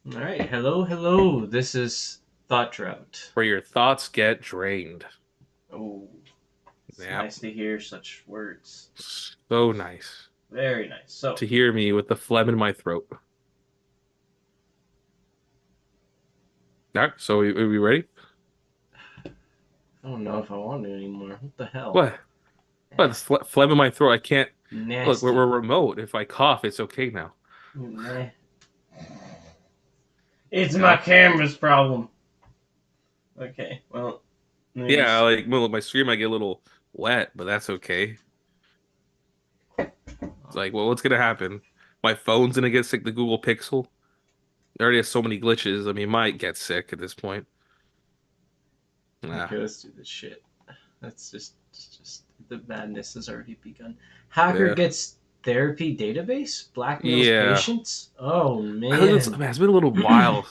All right, hello. This is ThoughtDrought. Where your thoughts get drained. Oh, it's Yep. nice to hear such words. So nice Very nice. So, to hear me with the phlegm in my throat. All right, so are we ready? I don't know if I want to anymore. What the hell? What? What? It's phlegm in my throat. I can't. Look, we're Nasty. remote. If I cough, it's okay now. Nah. It's You my know? camera's problem. Okay, well, maybe. Yeah, like well, my stream might get a little wet, but that's okay. It's like, well, what's gonna happen? My phone's gonna get sick. The Google Pixel. It already has so many glitches. I mean, it might get sick at this point. Nah. Okay, let's do this shit. That's just the madness has already begun. Hacker Yeah. gets therapy database? Blackmails Yeah. patients? Oh, I think it's, man. man, it's been a little while.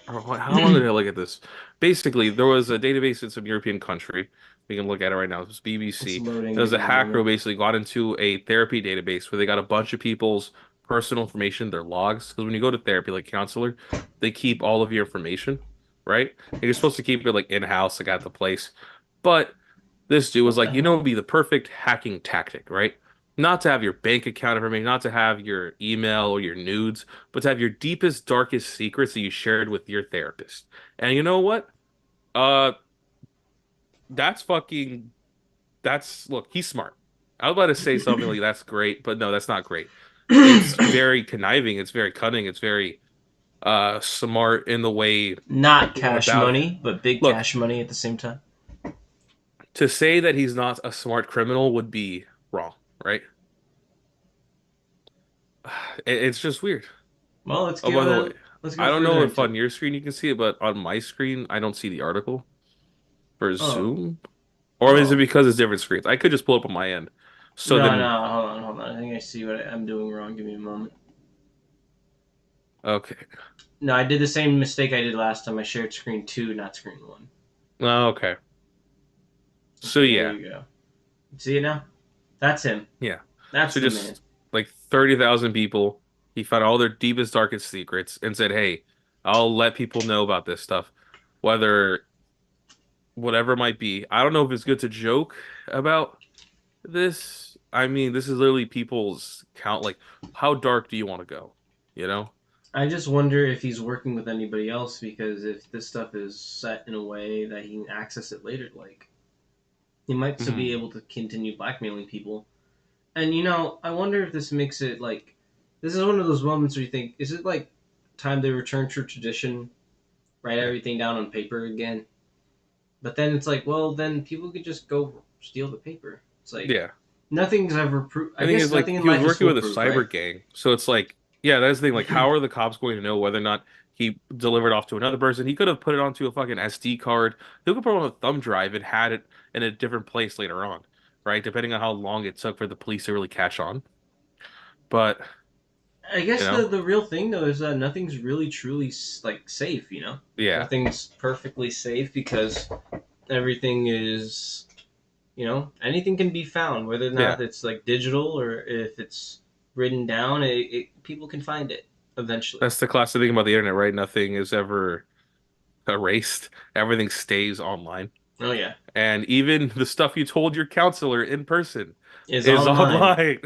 How long did I look at this? Basically, there was a database in some European country. We can look at it right now. It was It's BBC. loading. There was Give a me a hacker who moment. basically got into a therapy database where they got a bunch of people's personal information, their logs. Because when you go to therapy, like counselor, they keep all of your information, right? And you're supposed to keep it like in-house, like at the place. But this dude was What the like, it'd hell? be the perfect hacking tactic, right? Not to have your bank account information, not to have your email or your nudes, but to have your deepest, darkest secrets that you shared with your therapist. And you know what? Uh, that's fucking, look, he's smart. I was about to say something like that's great, but no, that's not great. It's very conniving, it's very cunning, it's very smart in the way Not cash about it. money, but big Look, cash money at the same time. to say that he's not a smart criminal would be wrong, right? It's just weird. Well, Oh, by the way, let's go I don't further know if into on it. your screen you can see it, but on my screen I don't see the article for Oh, Zoom. Or is it oh. because it's different screens? I could just pull up on my end. So No, then, no, hold on. I think I see what I'm doing wrong. Give me a moment. okay, No, I did the same mistake I did last time. I shared screen two, not screen one. okay. So Okay, there yeah, you go. See it now? That's him. yeah. That's So the man. just like 30,000 people, he found all their deepest, darkest secrets and said, "Hey, I'll let people know about this stuff, whether whatever it might be." I don't know if it's good to joke about this. I mean, this is literally people's count. Like, how dark do you want to go? You know? I just wonder if he's working with anybody else because if this stuff is set in a way that he can access it later, like he might still be Hmm. able to continue blackmailing people. And I wonder if this makes it like this is one of those moments where you think, is it like time to return to tradition, write Yeah. everything down on paper again? But then it's like, well, then people could just go steal the paper. It's like Yeah. nothing's ever proof. I The thing guess is, like, nothing in he was life is working with a foolproof, right? cyber gang, so it's like, yeah, that's the thing. Like, how are the cops going to know whether or not he delivered off to another person? He could have put it onto a fucking SD card. He could put it on a thumb drive and had it in a different place later on, right? Depending on how long it took for the police to really catch on. But, I you guess know, the real thing though is that nothing's really truly like safe. yeah, Nothing's perfectly safe because everything is anything can be found, whether or yeah. not it's like digital or if it's written down. People can find it eventually. That's the classic thing about the internet, right? Nothing is ever erased. Everything stays online. Oh yeah, And even the stuff you told your counselor in person is is online. online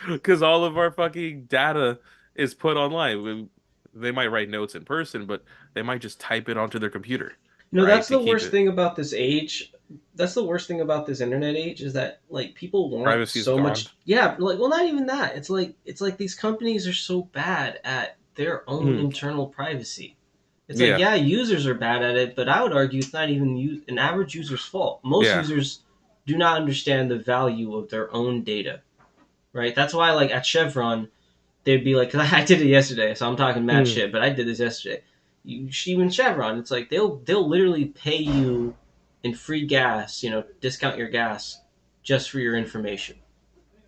because all of our fucking data is put online. They might write notes in person, but they might just type it onto their computer, That's right? To the keep worst it. thing about this age. That's the worst thing about this internet age is that like people want Privacy is so gone. much. Yeah, like well, not even that. It's like these companies are so bad at their own Hmm. internal privacy. It's like, Yeah, yeah, users are bad at it, but I would argue it's not even an average user's fault. Most yeah. users do not understand the value of their own data, right? That's why, like at Chevron, they'd be like, cause I did it yesterday, so I'm talking mad Hmm. shit, but I did this yesterday. Even Chevron, it's like they'll literally pay you in free gas, discount your gas just for your information.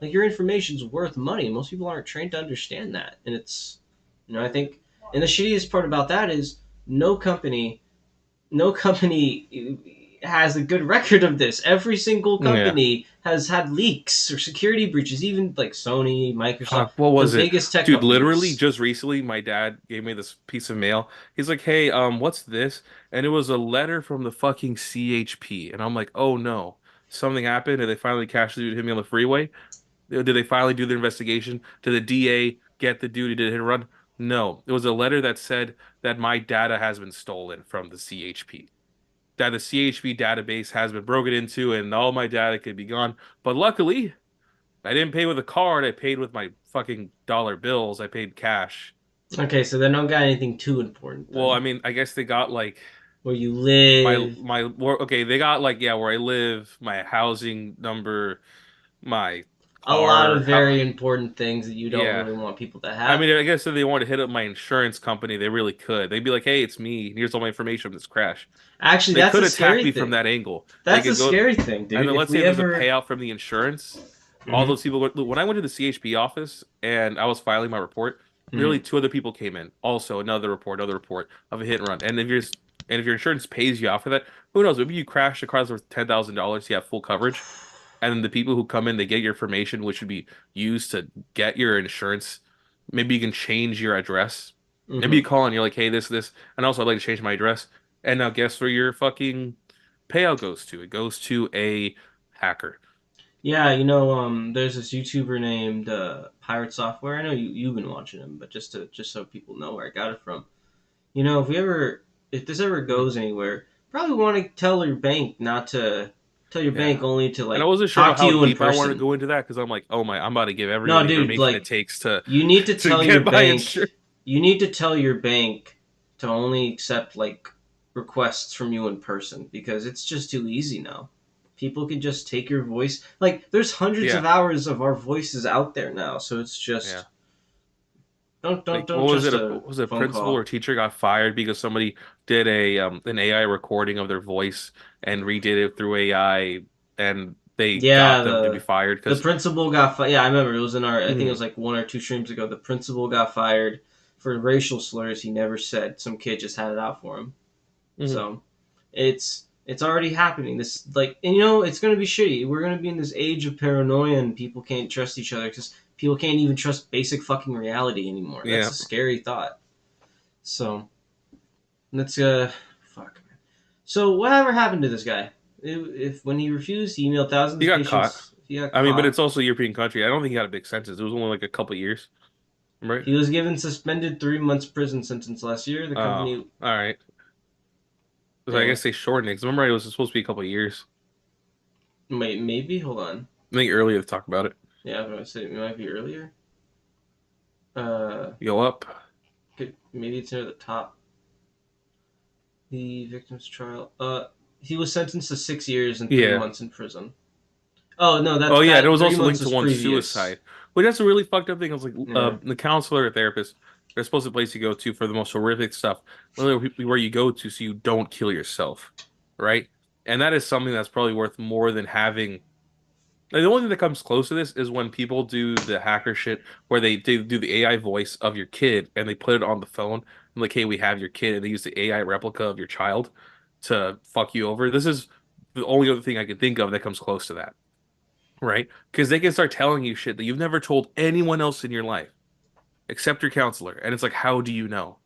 Like your information's worth money. Most people aren't trained to understand that, and I think, and the shittiest part about that is no company, no company has a good record of this. Every single Yeah. company has had leaks or security breaches, even like Sony, Microsoft, Fuck, what the was it? biggest tech Dude, literally companies. just recently my dad gave me this piece of mail. He's like, "Hey, what's this?" And it was a letter from the fucking CHP. And I'm like, "Oh no. Something happened. Did they finally catch the dude who hit me on the freeway? Did they finally do the investigation? Did the DA get the dude who did a hit and run?" No. It was a letter that said that my data has been stolen from the CHP. That the CHP database has been broken into and all my data could be gone. But luckily, I didn't pay with a card. I paid with my fucking dollar bills. I paid cash. Okay, so they don't got anything too important Well, I then. mean, I guess they got like Where you my live, my okay, they got like yeah, where I live, my housing number, my a lot of car, how very important things that you don't yeah. really want people to I have. mean, I guess if they wanted to hit up my insurance company, they really could. They'd be like, "Hey, it's me. Here's all my information from this crash." Actually, They that's could a attack scary me from thing. that angle. They That's a could go, scary thing, and dude. then If let's say we there's a ever. payout from the insurance. All Mhm, those people, when I went to the CHP office and I was filing my report, literally mhm. two other people came in. Also, another report of a hit and run. And if your insurance pays you out for that, who knows? Maybe you crashed a car that's worth $10,000, you have full coverage, and then the people who come in, they get your information, which would be used to get your insurance. Maybe you can change your address. Maybe you Mhm. call and you're like, "Hey, this," and also I'd like to change my address. And now guess where your fucking payout goes to? It goes to a hacker. Yeah, there's this YouTuber named Pirate Software. I know you've been watching him, but just so people know where I got it from. If this ever Mhm. goes anywhere, probably want to tell your bank not to tell your bank Yeah. only to And I like wasn't sure talk about to how you in deep I wanted to person. go into that because I'm like, oh my, I'm about to give everyone No, the dude, information it like takes to you need to to tell your get my bank. insurance. You need to tell your bank to only accept like requests from you in person because it's just too easy now. People can just take your voice. Like there's hundreds Yeah, of hours of our voices out there now, so it's yeah. just don't don't Like, what don't was trust it? A a what was it, a phone principal or call. teacher got fired because somebody did a an AI recording of their voice and redid it through AI, and they Yeah, got them to be the fired the because principal got fired. Yeah, I remember it was in our. I think it mm, was like one or two streams ago. The principal got fired for racial slurs he never said. Some kid just had it out for him. mm, So it's already happening. This like and it's gonna be shitty. We're gonna be in this age of paranoia and people can't trust each other because people can't even trust basic fucking reality anymore. That's yeah, a scary thought. So let's fuck. So whatever happened to this guy? If when he refused, he emailed thousands he of got caught. patients. He got I mean, but it's caught. also a European country. I don't think he got a big sentence. It was only like a couple years, right? He was given suspended 3 months prison sentence last year. The Oh, all company, right. So I yeah, guess they shortened it. 'Cause remember, it was supposed to be a couple years. maybe hold on. I think earlier to talk about it. Yeah, I was gonna say it might be earlier. Uh, Go up. maybe it's near the top. The victim's trial. He was sentenced to 6 years and three Yeah. months in prison. Oh no, Oh yeah, there that was three also months linked to was one previous. suicide. But that's a really fucked up thing. I was like, Yeah. the counselor or therapist, they're supposed to place you go to for the most horrific stuff, literally where you go to so you don't kill yourself, right? And that is something that's probably worth more than having. Like, the only thing that comes close to this is when people do the hacker shit where they do the AI voice of your kid and they put it on the phone. And like, hey, we have your kid, and they use the AI replica of your child to fuck you over. This is the only other thing I can think of that comes close to that, right? Because they can start telling you shit that you've never told anyone else in your life except your counselor. And it's like, how do you know?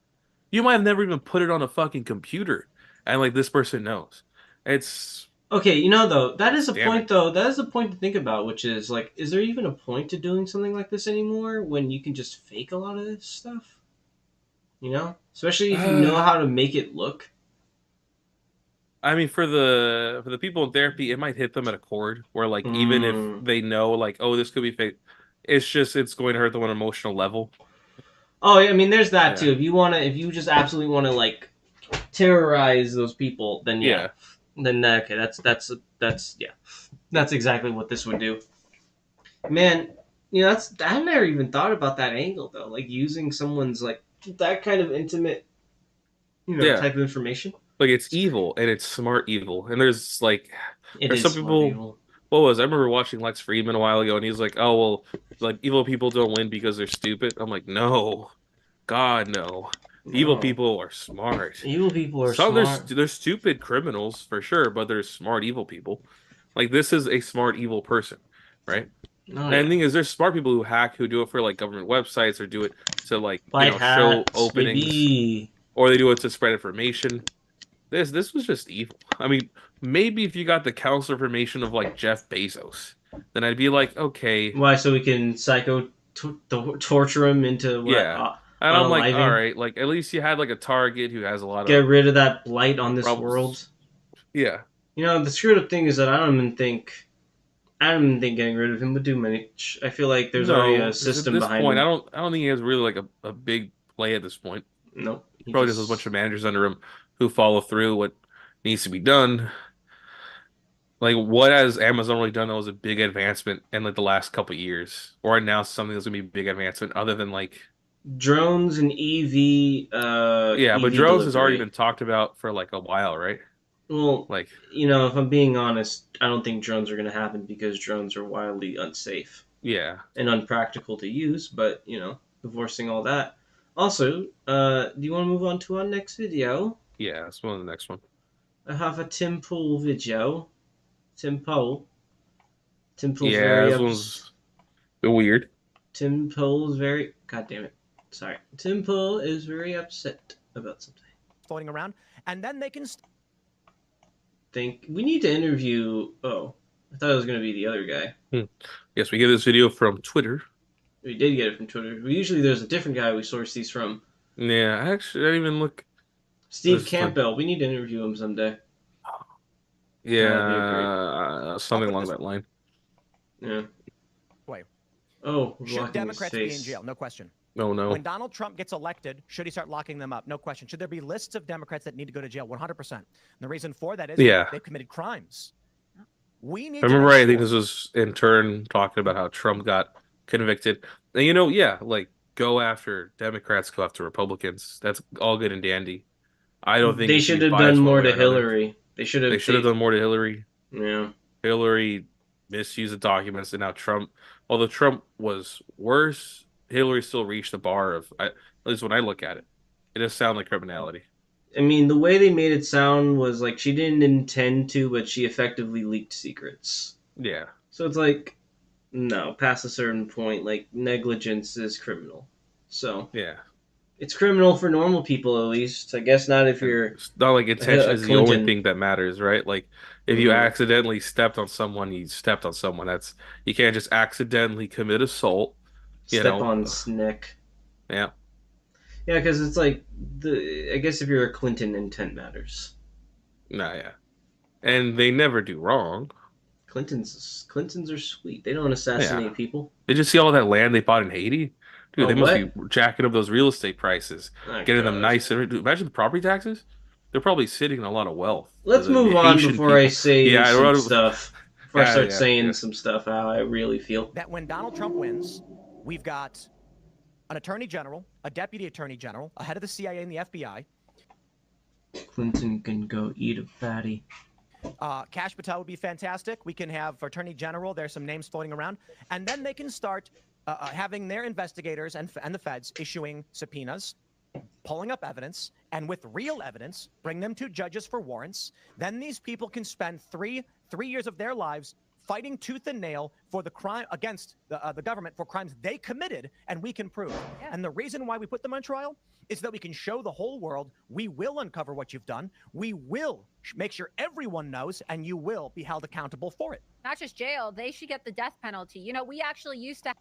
You might have never even put it on a fucking computer, and like this person knows. It's Okay, though, that is a damning. point though. That is a point to think about, which is like, is there even a point to doing something like this anymore when you can just fake a lot of this stuff? Especially if you know Uh, how to make it look. I mean, for the people in therapy, it might hit them at a chord where, like, even if Mm. they know, like, oh, this could be fake, it's going to hurt them on an emotional level. Oh, I mean, there's that Yeah, too. If you just absolutely want to like terrorize those people, then yeah, yeah. then okay, that's yeah, that's exactly what this would do. Man, that's I never even thought about that angle though, like using someone's like that kind of intimate, Yeah. type of information. Like, it's evil and it's smart evil. And there's like, It there's is some smart people. evil. What was I remember watching Lex Friedman a while ago, and he's like, "Oh well, like evil people don't win because they're stupid." I'm like, "No, God, no." Evil No, people are smart. evil people are Some there's smart. there's stupid criminals for sure, but there's smart evil people. Like this is a smart evil person, right? Oh And the yeah, thing is, there's smart people who hack who do it for like government websites or do it to like, white show hats, openings, baby. or they do it to spread information. This was just evil. I mean, maybe if you got the council information of like Jeff Bezos, then I'd be like, okay, Why? So we can torture him into what? yeah. And I'm like, all Unaliving? right, like at least you had like a target who has a lot Get of rid of that blight on this problems. world. Yeah. You know, the screwed up thing is that I don't even think getting rid of him would do much. I feel like there's already a No, because at system this behind point, him. I don't think he has really like a big play at this point. Nope. He He probably just has a bunch just of managers under him who follow through what needs to be done. Like, what has Amazon really done that was a big advancement in like the last couple of years, or announced something that's gonna be a big advancement other than like, drones and yeah, but EV drones has already delivery. been talked about for like a while, right? Well, Like, if I'm being honest, I don't think drones are going to happen because drones are wildly unsafe yeah, and unpractical to use. But divorcing all that. Also, do you want to move on to our next video? yeah, that's one of the next one. I have a Tim Pool video. Tim Pool. Tim Pool's Yeah, very this ups. one's a bit weird. Tim Pool's very. God damn it. Sorry. Tim Pool is very upset about something. Floating around, and then they can Think we need to interview. Oh, I thought it was going to be the other guy. Yes, we get this video from Twitter. We did get it from Twitter. Usually there's a different guy we source these from. Yeah, actually, I didn't even look. Steve This like, Campbell. We need to interview him someday. That'd be a great. something along that line. Yeah. way. Oh, Should blocking his Democrats be in face. jail? No question. Oh no. When Donald Trump gets elected, should he start locking them up? No question. Should there be lists of Democrats that need to go to jail? 100%. And the reason for that is Yeah. they've committed crimes. We need I to remember make right, I think sure. this was in turn talking about how Trump got convicted. And yeah, like go after Democrats, go after Republicans. That's all good and dandy. I don't think They it should be should have done biased one more way to or another. Hillary. They should They have. should have done more to Hillary. Yeah. Hillary misused the documents, and now Trump, although Trump was worse, Hillary still reached the bar of, at least when I look at it, it does sound like criminality. I mean, the way they made it sound was like she didn't intend to, but she effectively leaked secrets. Yeah. So it's like, no, past a certain point, like negligence is criminal. So Yeah. it's criminal for normal people, at least. I guess not if And you're it's not like intention a is the only Clinton. thing that matters, right? Like if you Mm-hmm. accidentally stepped on someone, you stepped on someone. That's you can't just accidentally commit assault, you Step know. on Snick. Yeah. Yeah, because it's like I guess if you're a Clinton, intent matters. Nah, yeah. And they never do wrong. Clintons are sweet. They don't Yeah. assassinate people. Did you see all that land they bought in Haiti? Dude, Oh they must what? be jacking up those real estate prices, Oh getting them god. nice. Dude, imagine the property taxes. They're probably sitting in a lot of wealth. Let's The move on Haitian before I people. say Yeah, I some wrote. stuff. Before I Yeah, start yeah, saying yeah. some stuff how I really feel. That when Donald Trump wins, we've got an attorney general, a deputy attorney general, a head of the CIA and the FBI. Clinton can go eat a fatty. Kash Patel would be fantastic. We can have attorney general. There's some names floating around, and then they can start having their investigators and the feds issuing subpoenas, pulling up evidence, and with real evidence, bring them to judges for warrants. Then these people can spend three years of their lives fighting tooth and nail for the crime against the government for crimes they committed, and we can prove. Yeah. And the reason why we put them on trial is that we can show the whole world we will uncover what you've done. We will make sure everyone knows, and you will be held accountable for it. Not just jail, they should get the death penalty. You know, we actually used to.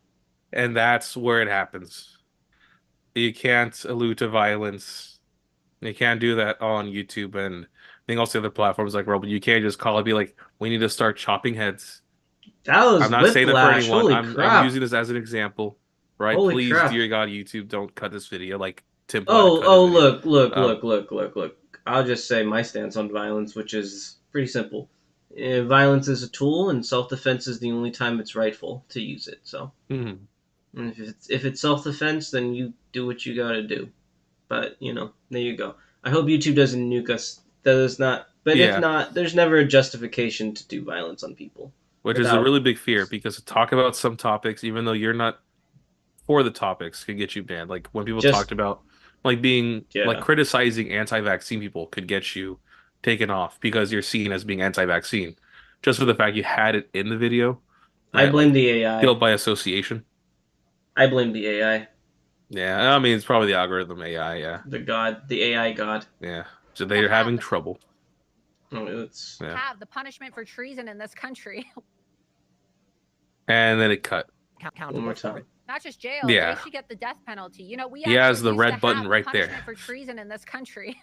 And that's where it happens. You can't allude to violence. You can't do that on YouTube and I think also other platforms like Rumble. You can't just call it, be like, we need to start chopping heads. That was I'm not saying that for whiplash. anyone. Holy I'm crap. using this as an example, right? Holy Please, crap. dear God, YouTube, don't cut this video like Tim Pool had to Oh, cut his video. look. I'll just say my stance on violence, which is pretty simple. Violence is a tool, and self-defense is the only time it's rightful to use it. So, Mhm. and if it's self-defense, then you do what you gotta do. But there you go. I hope YouTube doesn't nuke us. That is not. But if Yeah, not, there's never a justification to do violence on people which is a without. really big fear because to talk about some topics, even though you're not for the topics, can get you banned. Like when people Just talked about Like being like Yeah. criticizing anti-vaccine people could get you taken off because you're seen as being anti-vaccine, just for the fact you had it in the video, I right? blame Like the AI. guilt by association. I blame the AI. Yeah, I mean it's probably the algorithm AI. Yeah, The AI god. yeah. So To they're have having the trouble. Oh, it's Yeah, have the punishment for treason in this country. and then it cut. one accountable more for it. time. Not just jail, they Yeah, should get the death penalty. You know, we he has actually the used to red button have the right there. punishment for treason in this country.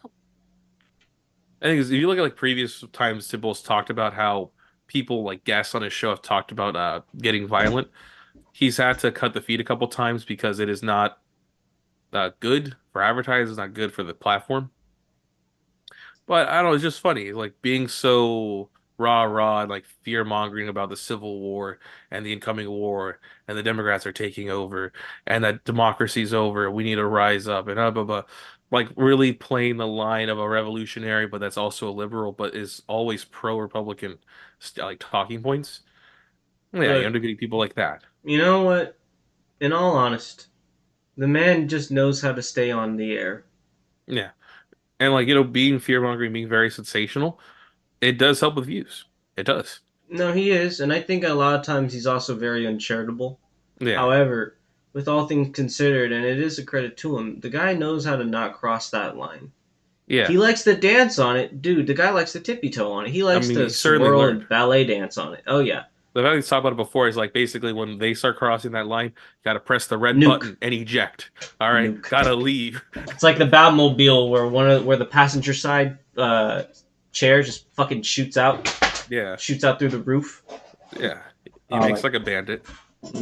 I think if you look at like previous times Tibble's talked about how people like guests on his show have talked about getting violent. He's had to cut the feed a couple times because it is not good for advertisers, it's not good for the platform. But I don't know, it's just funny, like being so rah and like fear mongering about the Civil War and the incoming war and the Democrats are taking over and that democracy's over. We need to rise up and blah blah blah. Like really playing the line of a revolutionary, but that's also a liberal, but is always pro-Republican, like talking points. Yeah, you end Look, up getting people like that. you know what? In all honest, the man just knows how to stay on the air. Yeah, and like being fear mongering, being very sensational, it does help with views. It does. No, he is, and I think a lot of times he's also very uncharitable. Yeah, However, with all things considered, and it is a credit to him, the guy knows how to not cross that line. yeah. He likes to dance on it. Dude, the guy likes to tippy toe on it. He I likes mean, to he certainly swirl learned. and ballet dance on it. Oh, yeah. The fact he's talked about it before is like basically when they start crossing that line, gotta press the red Nuke. button and eject. All right, Nuke. gotta leave. It's like the Batmobile where the passenger side chair just fucking Yeah, shoots out through the roof. yeah. He makes Like like a bandit.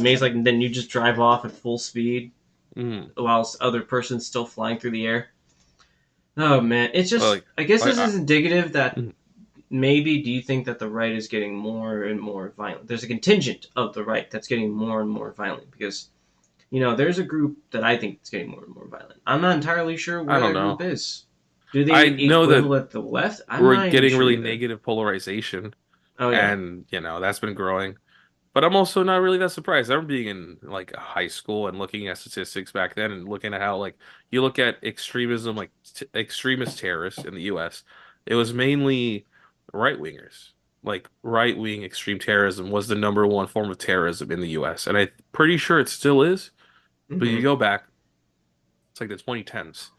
makes like then you just drive off at full speed Mm. while other person's still flying through the air. Oh man, it's Well, just like, I guess this I, is indicative that mm, maybe do you think that the right is getting more and more violent? There's a contingent of the right that's getting more and more violent because there's a group that I think is getting more and more violent. I'm not entirely sure I where don't that know. group is. Do they I know that equivalent at the left? I'm we're not even getting sure really either. negative polarization, Oh yeah. and that's been growing. But I'm also not really that surprised. I remember being in like high school and looking at statistics back then and looking at how like you look at extremism, like extremist terrorists in the US, it was mainly right wingers. Like right wing extreme terrorism was the number one form of terrorism in the US. And I'm pretty sure it still is. But you Hmm. go back, it's like the 2010s,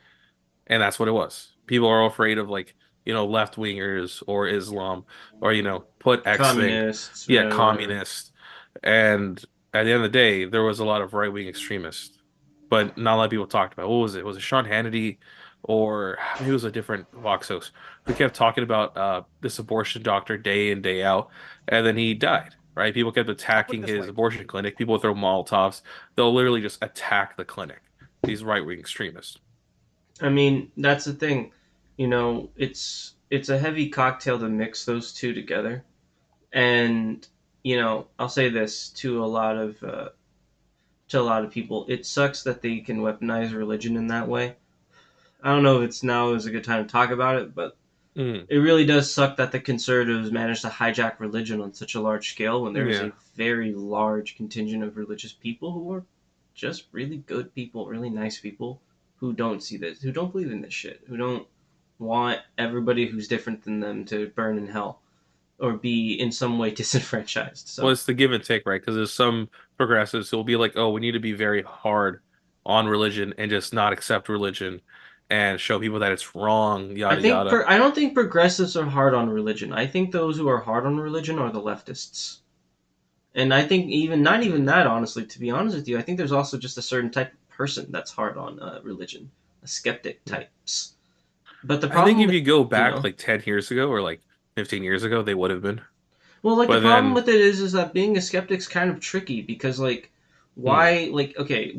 and that's what it was. People are afraid of like, left wingers or Islam or, put X thing. Communists, Yeah, whatever. communist. And at the end of the day, there was a lot of right-wing extremists, but not a lot of people talked about. What was it? Was it Sean Hannity or maybe it was a different Vox host who kept talking about this abortion doctor day in, day out, and then he died, right? People kept I'll put it attacking this his way. abortion clinic. People would throw Molotovs. They'll literally just attack the clinic, these right-wing extremists. I mean, that's the thing. It's a heavy cocktail to mix those two together. And I'll say this to a lot of people. It sucks that they can weaponize religion in that way. I don't know if it's now is a good time to talk about it, but Mm, it really does suck that the conservatives managed to hijack religion on such a large scale when there is yeah. a very large contingent of religious people who are just really good people, really nice people who don't see this, who don't believe in this shit, who don't want everybody who's different than them to burn in hell or be in some way disenfranchised. Well, So it's the give and take, right? Because there's some progressives who will be like, "Oh, we need to be very hard on religion and just not accept religion and show people that it's wrong, yada yada." I don't think progressives are hard on religion. I think those who are hard on religion are the leftists. And I think even not even that, honestly, to be honest with you, I think there's also just a certain type of person that's hard on religion, a skeptic types. But the I think if problem, you go you back know, like 10 years ago or like 15 years ago, they would have been. well, like the But problem then, with it is that being a skeptic's kind of tricky because hmm,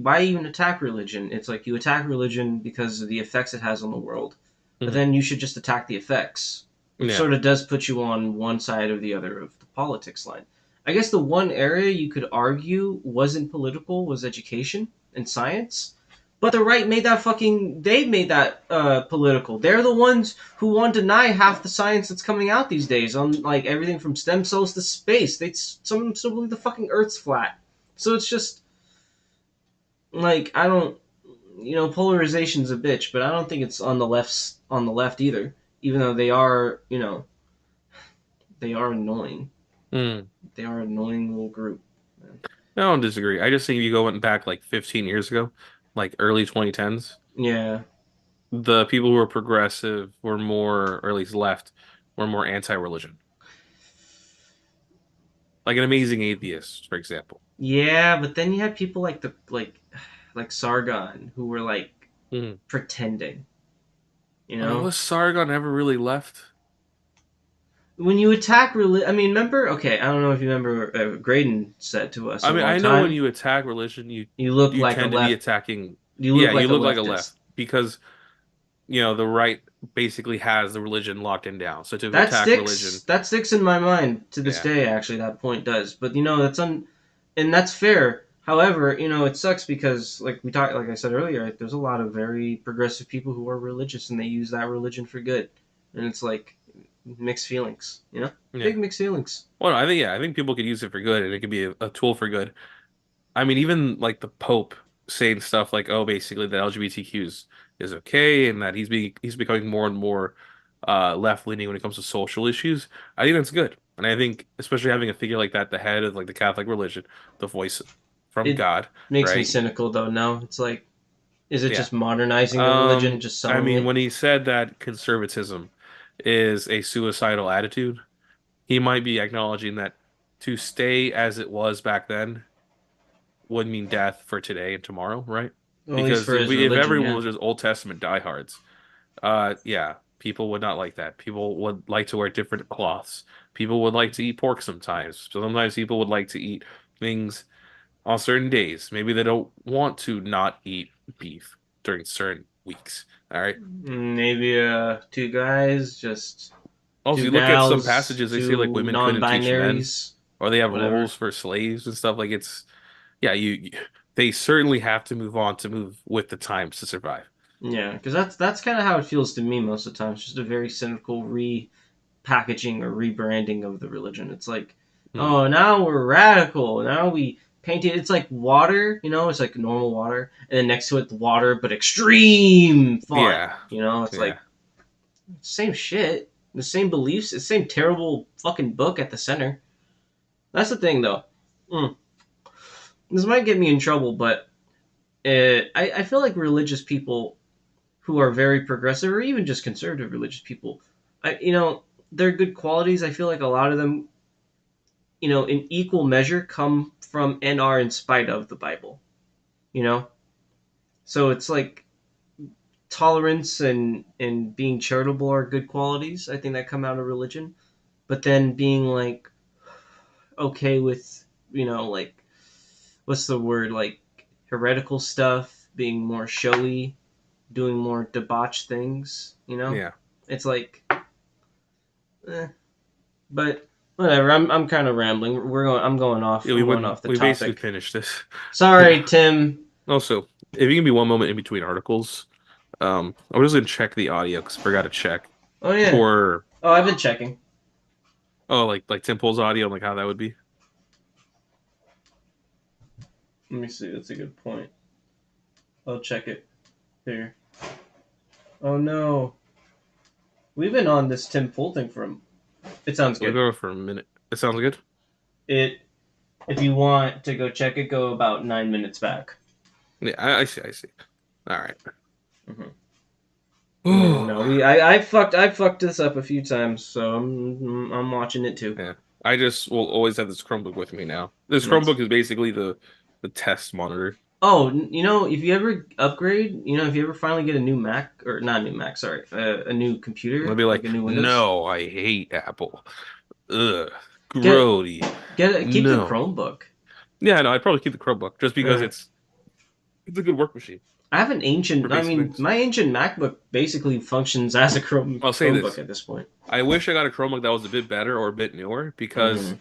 why even attack religion? It's like you attack religion because of the effects it has on the world, but hmm, then you should just attack the effects, which yeah. sort of does put you on one side or the other of the politics line. I guess the one area you could argue wasn't political was education and science. But the right made that they made that political. They're the ones who want to deny half the science that's coming out these days on like everything from stem cells to space. Some of them still believe the fucking Earth's flat. So it's just like I don't. polarization's a bitch, but I don't think it's on the left either. Even though they are annoying. Hmm. They are an annoying little group. I don't disagree. I just think if you went back like 15 years ago, like early 2010s, Yeah. the people who were progressive were more, or at least left, were more anti-religion. Like an amazing atheist, for example. Yeah, but then you had people like Sargon who were like Hmm. pretending, you Was know? Sargon ever really left? When you attack religion, I mean, remember? Okay, I don't know if you remember. Graydon said to us I at mean, one I know when time, you attack religion, you "You look you like a tend to be left. attacking. You look Yeah, like you a look like a leftist." left because the right basically has the religion locked in down. So to That attack sticks. religion, That sticks in my mind to this yeah, day. Actually, that point does. But and that's fair. However, it sucks because, like I said earlier, there's a lot of very progressive people who are religious and they use that religion for good, and it's like mixed feelings. yeah. Big mixed feelings. Well, I think people could use it for good, and it could be a tool for good. I mean, even like the Pope saying stuff like, "Oh, basically the LGBTQs is okay," and that he's becoming more and more left leaning when it comes to social issues. I think that's good, and I think especially having a figure like that, the head of like the Catholic religion, the voice from It God, makes me right? cynical though. Now it's like, is it Yeah. just modernizing a religion, just I selling mean, it? when he said that conservatism is a suicidal attitude, he might be acknowledging that to stay as it was back then would mean death for today and tomorrow, right? Well, at least Because for his if religion, everyone yeah. was just Old Testament diehards, yeah, people would not like that. People would like to wear different cloths. People would like to eat pork sometimes. So sometimes people would like to eat things on certain days. Maybe they don't want to not eat beef during certain weeks. All right. Maybe two guys, just Also, two you look at some gals, passages, they say like two women couldn't teach men, non-binaries, or they have whatever. roles for slaves and stuff. Like it's, yeah, they certainly have to move on to move with the times to survive. Yeah, because that's kind of how it feels to me most of the time. It's just a very cynical repackaging or rebranding of the religion. It's like, Hmm. oh, now we're radical. Now we paint it. It's like water, it's like normal water, and then next to it, water, but extreme font. Yeah, It's yeah. like same shit, the same beliefs, the same terrible fucking book at the center. That's the thing, though. Mm. This might get me in trouble, but I feel like religious people who are very progressive or even just conservative religious people, they're good qualities. I feel like a lot of them, in equal measure, come from and are in spite of the Bible. You know, so it's like tolerance and being charitable are good qualities. I think that come out of religion, but then being like okay with like what's the word, like heretical stuff, being more showy, doing more debauched things. Yeah. It's like, but whatever. I'm kind of rambling. I'm going off. Yeah, I'm going off the we basically topic. finished this. Sorry, Tim. Also, if you can be one moment in between articles, I was gonna check the audio because I forgot to check Oh yeah. for Oh, I've been checking. like Temple's audio, like how that would be. Let me see. That's a good point. I'll check it here. Oh no, we've been on this Tim Pool thing for. It sounds We'll good. go for a minute. It sounds good. It. If you want to go check it, go about 9 minutes back. Yeah, I see. I see. All right. Mm-hmm. Yeah, no, I fucked this up a few times, so I'm watching it too. Yeah. I just will always have this Chromebook with me now. This That's Chromebook is basically the test monitor. Oh, if you ever upgrade, if you ever finally get a new Mac or not a new Mac, sorry, a new I'll computer, be like like, a new Windows, no, I hate Apple. Ugh, get grody. keep the No. Chromebook. Yeah, no, I'd probably keep the Chromebook just because Uh, it's a good work machine I have an for ancient. I basic mean, things. my ancient MacBook basically functions as a I'll say Chromebook this. at this point. I wish I got a Chromebook that was a bit better or a bit newer because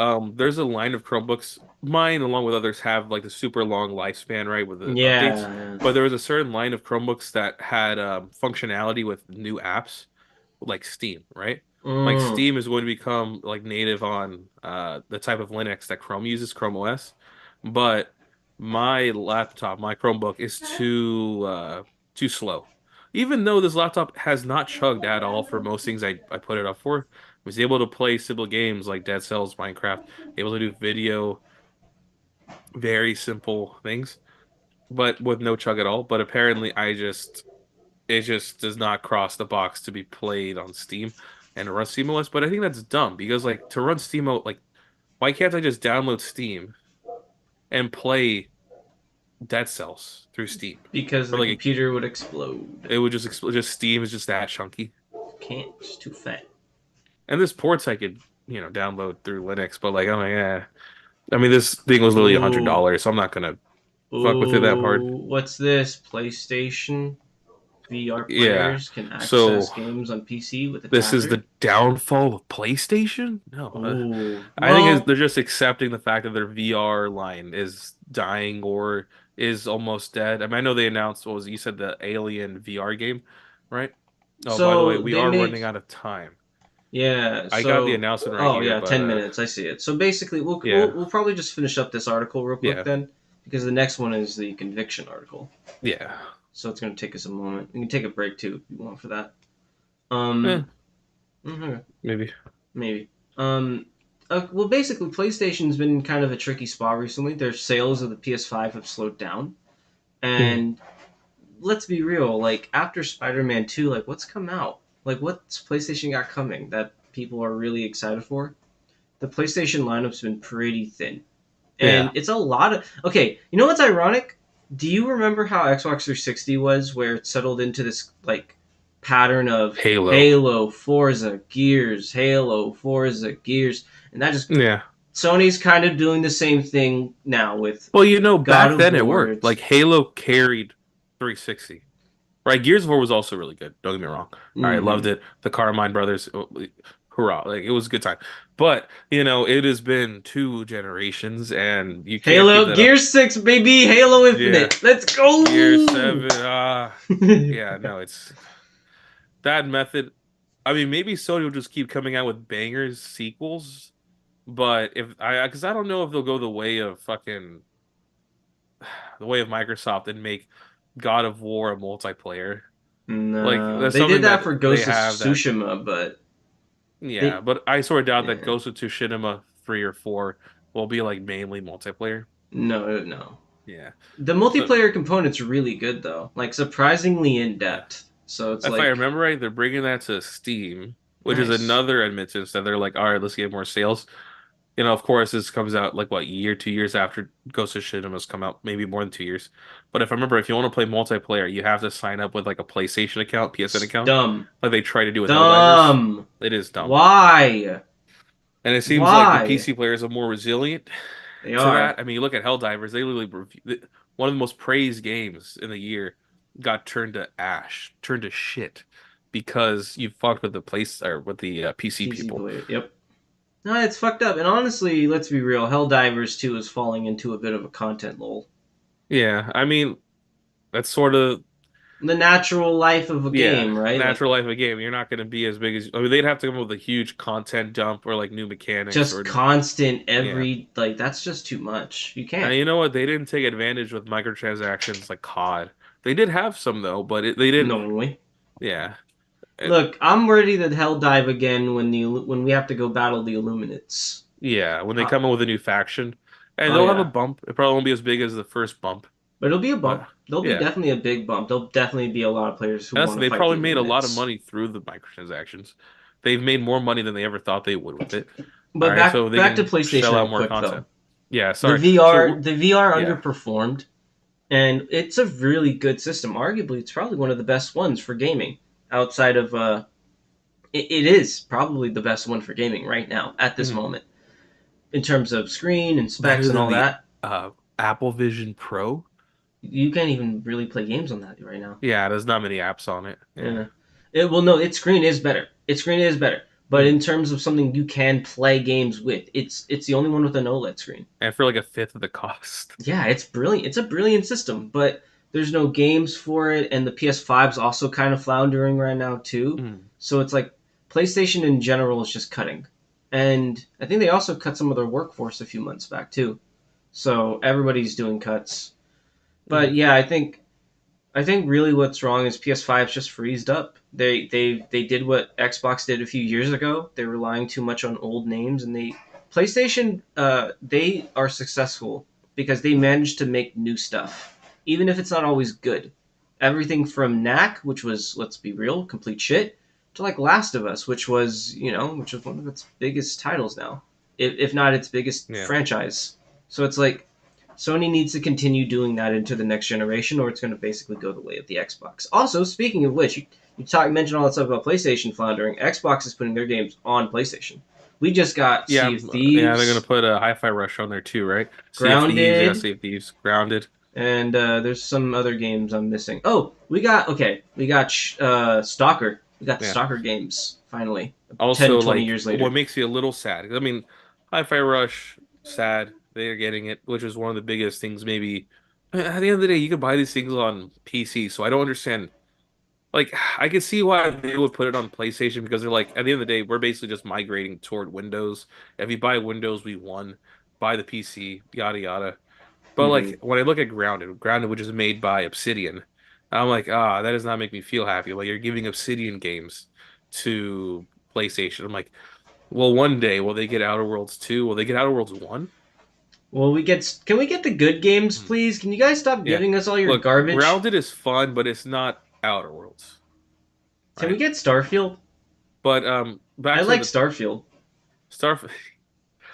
Mm-hmm. there's a line of Chromebooks. Mine, along with others, have like the super long lifespan, right, with the updates. Yeah. But there was a certain line of Chromebooks that had functionality with new apps, like Steam, right? Like Mm. Steam is going to become like native on the type of Linux that Chrome uses, Chrome OS. But my laptop, my Chromebook is too slow. Even though this laptop has not chugged at all for most things I put it up for, I was able to play simple games like Dead Cells, Minecraft, able to do video, very simple things, but with no chug at all. But apparently it just does not cross the box to be played on Steam and run SteamOS. But I think that's dumb because like to run SteamOS, like why can't I just download Steam and play Dead Cells through Steam? Because Or the like computer would explode. it would just explode. Just Steam is just that chunky. Can't. It's too fat. And there's ports I could download through Linux, but like I'm like yeah. I mean this thing was literally Ooh. $100, so I'm not gonna fuck with it that hard. Ooh, what's this? PlayStation VR Yeah. players can So access games on PC with a this is tapping. the downfall of PlayStation? No. Ooh, I think well, they're just accepting the fact that their VR line is dying or is almost dead. I mean, I know they announced what was you said the Alien VR game, right? Oh, by the way, so we they are running make out of time. yeah. I got the So announcement right oh here, yeah, but 10 minutes. I see it. So basically, we'll we'll, yeah, we'll probably just finish up this article real quick yeah, then, because the next one is the conviction article. yeah. So it's gonna take us a moment. We can take a break too if you want for that. Eh, Okay. maybe. Maybe. Well, basically, PlayStation's been kind of a tricky spot recently. Their sales of the PS5 have slowed down, Hmm. and let's be real. Like after Spider-Man 2, like what's come out? Like what's PlayStation got coming that people are really excited for? The PlayStation lineup's been pretty thin, and Yeah. it's a lot of. Okay, you know what's ironic? Do you remember how Xbox 360 was, where it settled into this like pattern of Halo. Halo, Forza, Gears, Halo, Forza, Gears, and that just Yeah. Sony's kind of doing the same thing now with Well, God back of then it War. worked. Like Halo carried 360. Right, Gears of War was also really good. Don't get me wrong. I loved Mhm. it. The Carmine brothers, hurrah! Like it was a good time. But it has been two generations, and you can't keep Halo, that up. Gears 6, baby, Halo Yeah, Infinite. Let's Gear go! 7. Yeah, no, it's that method. I mean, maybe Sony will just keep coming out with bangers sequels, but because I don't know if they'll go the way of Microsoft and make God of War a multiplayer. Like No, that's they did something that that for they Ghost of have that. Tsushima, but Yeah, they, but I sort of doubt that yeah, Ghost of Tsushima 3 or 4 will be like mainly multiplayer. no. Yeah. The So multiplayer component's really good though, like surprisingly in yeah. depth. So it's If I like remember right, they're bringing that to Steam, which is nice. another admittance that they're like, all right, let's get more sales. Of course, this comes out like what year, 2 years after Ghost of Tsushima's come out, maybe more than 2 years. But if you want to play multiplayer, you have to sign up with like a PlayStation account, PSN It's account, dumb, like they try to do with Helldivers. dumb. It is dumb. Why? And it seems like the Why? PC players are more resilient They to are. that. I mean, you look at Helldivers, they literally one of the most praised games in the year got turned to ash, turned to shit because you fucked with the place or with the PC PC people. player. Yep. No, it's fucked up. And honestly, let's be real. Helldivers 2 is falling into a bit of a content lull. Yeah, I mean, that's sort of The natural life of a yeah, game, right? Like natural life of a game. You're not going to be as big as I mean, they'd have to come up with a huge content dump or like new mechanics just or constant yeah. every like that's just too much. You And can't. you know what? They didn't take advantage with microtransactions like COD. They did have some though, but they didn't. Knowingly. Yeah. Look, I'm ready to hell dive again when we have to go battle the Illuminates. Yeah, when they Uh, come up with a new faction, and oh they'll have a yeah, bump. It probably won't be as big as the first bump, but it'll be a but bump. There'll be yeah, definitely a big bump. There'll definitely be a lot of players who that's want to they fight the probably made a lot of Illuminates. money through the microtransactions. They've made more money than they ever thought they would with it. All But right, back so they back to can PlayStation shell out real more quick though. content. Yeah, The sorry. VR So the VR yeah, underperformed, and it's a really good system. Arguably, it's probably one of the best ones for gaming outside of it is probably the best one for gaming right now at this mhm. moment in terms of screen and specs Better and than all the that. Apple Vision Pro. You can't even really play games on that right now. Yeah, there's not many apps on it. Yeah. Yeah. No, its screen is better. Its screen is better. But Mhm. in terms of something you can play games with, it's the only one with an OLED screen. And for like a fifth of the cost. Yeah, it's brilliant. It's a brilliant system, but there's no games for it, and the PS5's also kind of floundering right now too. Mhm. So it's like PlayStation in general is just cutting, and I think they also cut some of their workforce a few months back too. So everybody's doing cuts. But yeah, I think really what's wrong is PS5's just freezed up. They did what Xbox did a few years ago. They're relying too much on old names, and PlayStation they are successful because they managed to make new stuff, even if it's not always good. Everything from Knack, which was, let's be real, complete shit, to like Last of Us, which was one of its biggest titles now, if not its biggest Yeah. franchise. So it's like Sony needs to continue doing that into the next generation, or it's going to basically go the way of the Xbox. Also, speaking of which, you mentioned all that stuff about PlayStation floundering. Xbox is putting their games on PlayStation. We just got Yeah, Sea of yeah, they're gonna Thieves, put a Hi-Fi Rush on there too, right? Sea of Thieves, yeah, Grounded, Sea of Thieves, Grounded. and there's some other games I'm missing. Oh, we got Stalker. We got the Yeah. Stalker games finally. 10, Also, 20 like, years what later. makes you a little sad? I mean, Hi-Fi Rush, sad they're getting it, which is one of the biggest things. Maybe at the end of the day, you can buy these things on PC, so I don't understand. Like, I can see why they would put it on PlayStation because they're like, at the end of the day, we're basically just migrating toward Windows. If you buy Windows, we won. Buy the PC, yada yada. But Hmm. like when I look at Grounded, which is made by Obsidian, I'm like, that does not make me feel happy. Like you're giving Obsidian games to PlayStation. I'm like, well, one day will they get Outer Worlds 2? Will they get Outer Worlds 1? Well, can we get the good games, Hmm. please? Can you guys stop Yeah. giving us all your Look, garbage? Grounded is fun, but it's not Outer Worlds, Can we right? get Starfield? But I back to like the Starfield. Star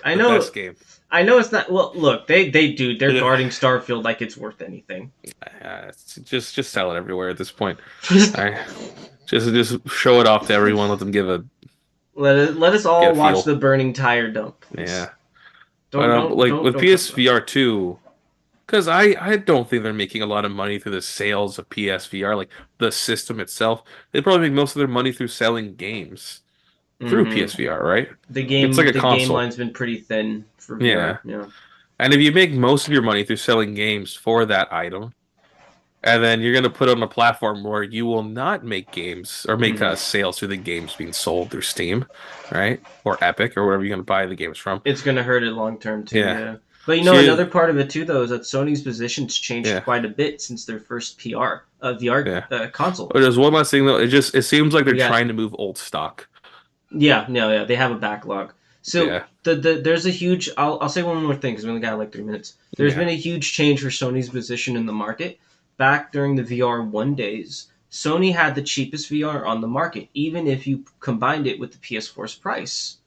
I the know best game. I know it's not. Well, look, they're Yeah. guarding Starfield like it's worth anything. Just sell it everywhere at this point. I just show it off to everyone. Let them Let us get all a watch feel. the burning tire dump, please. Yeah. But like with Don't cut us off. PSVR 2, because I don't think they're making a lot of money through the sales of PSVR, like the system itself. They probably make most of their money through selling games through Hmm. PSVR, right? The It's like game a the game console. line's been pretty thin for Yeah. VR. Yeah. And if you make most of your money through selling games for that item, and then you're going to put it on a platform where you will not make games or make Hmm. sales through the games being sold through Steam, right? Or Epic or wherever you're going to buy the games from. It's gonna hurt it long term too. Yeah. Yeah. But See, another part of it too, though, is that Sony's position's changed yeah, quite a bit since their first VR yeah. console. But there's one last thing though. It seems like they're We got trying to move old stock. Yeah, no, yeah, they have a backlog. So Yeah. there's a huge. I'll say one more thing because we only got like 3 minutes. There's Yeah. been a huge change for Sony's position in the market. Back during the VR1 days, Sony had the cheapest VR on the market, even if you combined it with the PS4's price.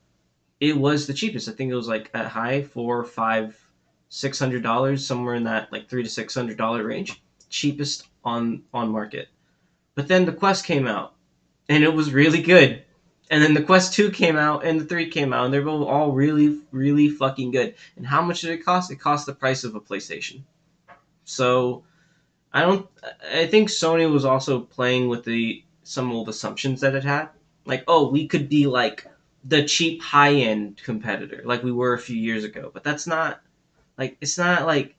It was the cheapest. I think it was like at high four, five, $600, somewhere in that like $300 to $600 range. Cheapest on market. But then the Quest came out, and it was really good. And then the Quest 2 came out, and the 3 came out, and they're both all really, really fucking good. And how much did it cost? It cost the price of a PlayStation. So I don't. I think Sony was also playing with the some old assumptions that it had, like, oh, we could be like the cheap high end competitor, like we were a few years ago. But that's not like it's not like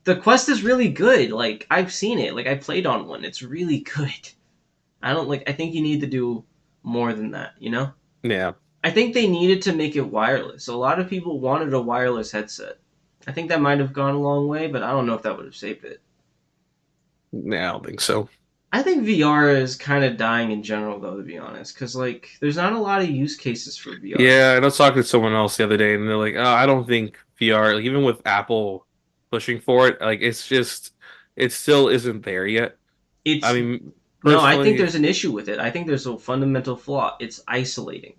the Quest is really good. Like I've seen it. Like I played on one. It's really good. I don't like. I think you need to do more than that. You know. Yeah. I think they needed to make it wireless. A lot of people wanted a wireless headset. I think that might have gone a long way, but I don't know if that would have saved it. Yeah, I don't think so. I think VR is kind of dying in general, though, to be honest, because like there's not a lot of use cases for VR. Yeah, and I was talking to someone else the other day, and they're like, "Oh, I don't think VR, like, even with Apple pushing for it, like it still isn't there yet." I It's mean, No, I think personally, there's an issue with it. I think there's a fundamental flaw. It's isolating.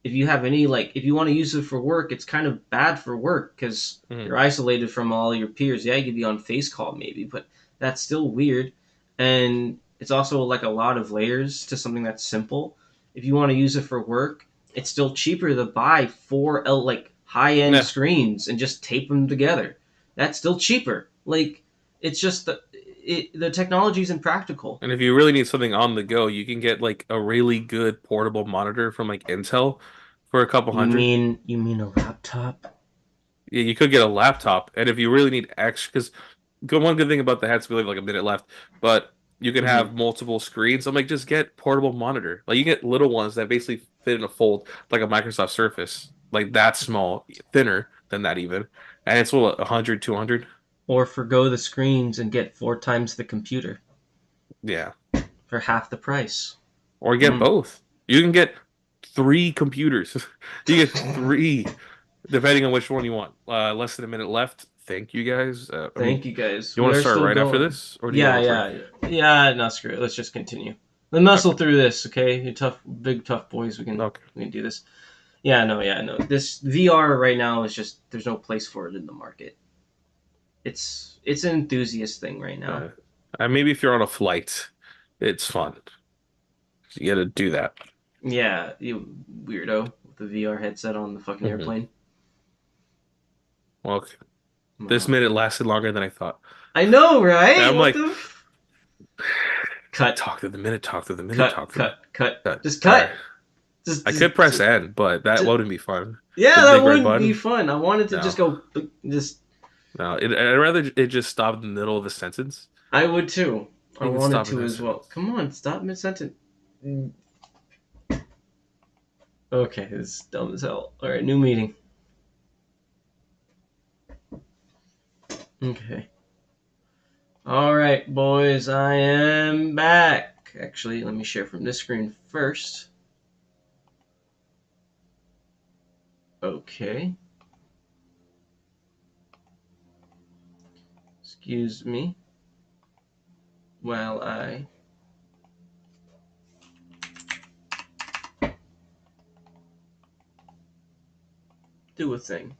If you have any like, if you want to use it for work, it's kind of bad for work because mhm. you're isolated from all your peers. Yeah, you could be on face call maybe, but that's still weird. And it's also like a lot of layers to something that's simple. If you want to use it for work, it's still cheaper to buy four like high end Yeah. screens and just tape them together. That's still cheaper. Like it's just the technology is impractical. And if you really need something on the go, you can get like a really good portable monitor from like Intel for a couple hundred. You mean a laptop? Yeah, you could get a laptop, and if you really need extra, because one good thing about the heads, we have like a minute left, but you can Mm-hmm. have multiple screens. I'm like, just get portable monitor. Like you get little ones that basically fit in a fold, like a Microsoft Surface, like that small, thinner than that even, And it's what, 100, 200? Or forgo the screens and get 4 times the computer Yeah. for half the price. Or get both. You can get 3 computers. You get 3, depending on which one you want. Less than a minute left. Thank you guys. I mean, Thank you guys. you We want to are start still right after going. this, or do you Yeah, want to yeah, yeah. No, screw it. Let's just continue. Let's muscle Okay. through this, okay? You tough, big, tough boys. Okay. We can do this. Yeah, no. This VR right now is just there's no place for it in the market. It's an enthusiast thing right now. Maybe if you're on a flight, it's fun. You got to do that. Yeah, you weirdo with the VR headset on the fucking Hmm. airplane. Well, Come this on. minute lasted longer than I thought. I know, And right? I'm What like, the? Cut, talk to the minute, talk to the minute, cut, talk to the cut, cut. cut. Just All cut. right. Just, I just, could press just, N, but that just wouldn't be fun. yeah, The that big red wouldn't be button. fun. I wanted to No, just go, just. no. I'd rather it just stop in the middle of a sentence. I would too. I You can wanted stop in to that as well. sentence. Come on, stop mid sentence. Okay, this is dumb as hell. All right, new meeting. Okay. All right, boys, I am back. Actually, let me share from this screen first. Okay. Excuse me while I do a thing.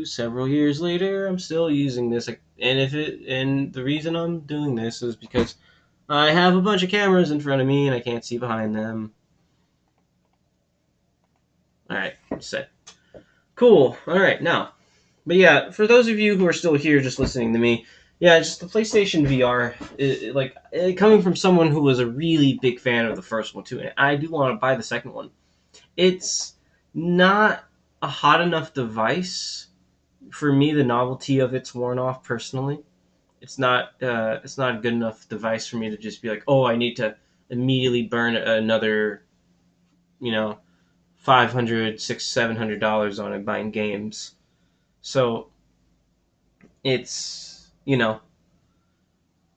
Several years later, I'm still using this, and the reason I'm doing this is because I have a bunch of cameras in front of me and I can't see behind them. All right, set. Cool. All right, now, but yeah, for those of you who are still here, just listening to me, yeah, just the PlayStation VR, coming from someone who was a really big fan of the first one too, and I do want to buy the second one. It's not a hot enough device for me. The novelty of it's worn off personally. It's not. It's not a good enough device for me to just be like, oh, I need to immediately burn another, you know, 500, $700 on it buying games. So it's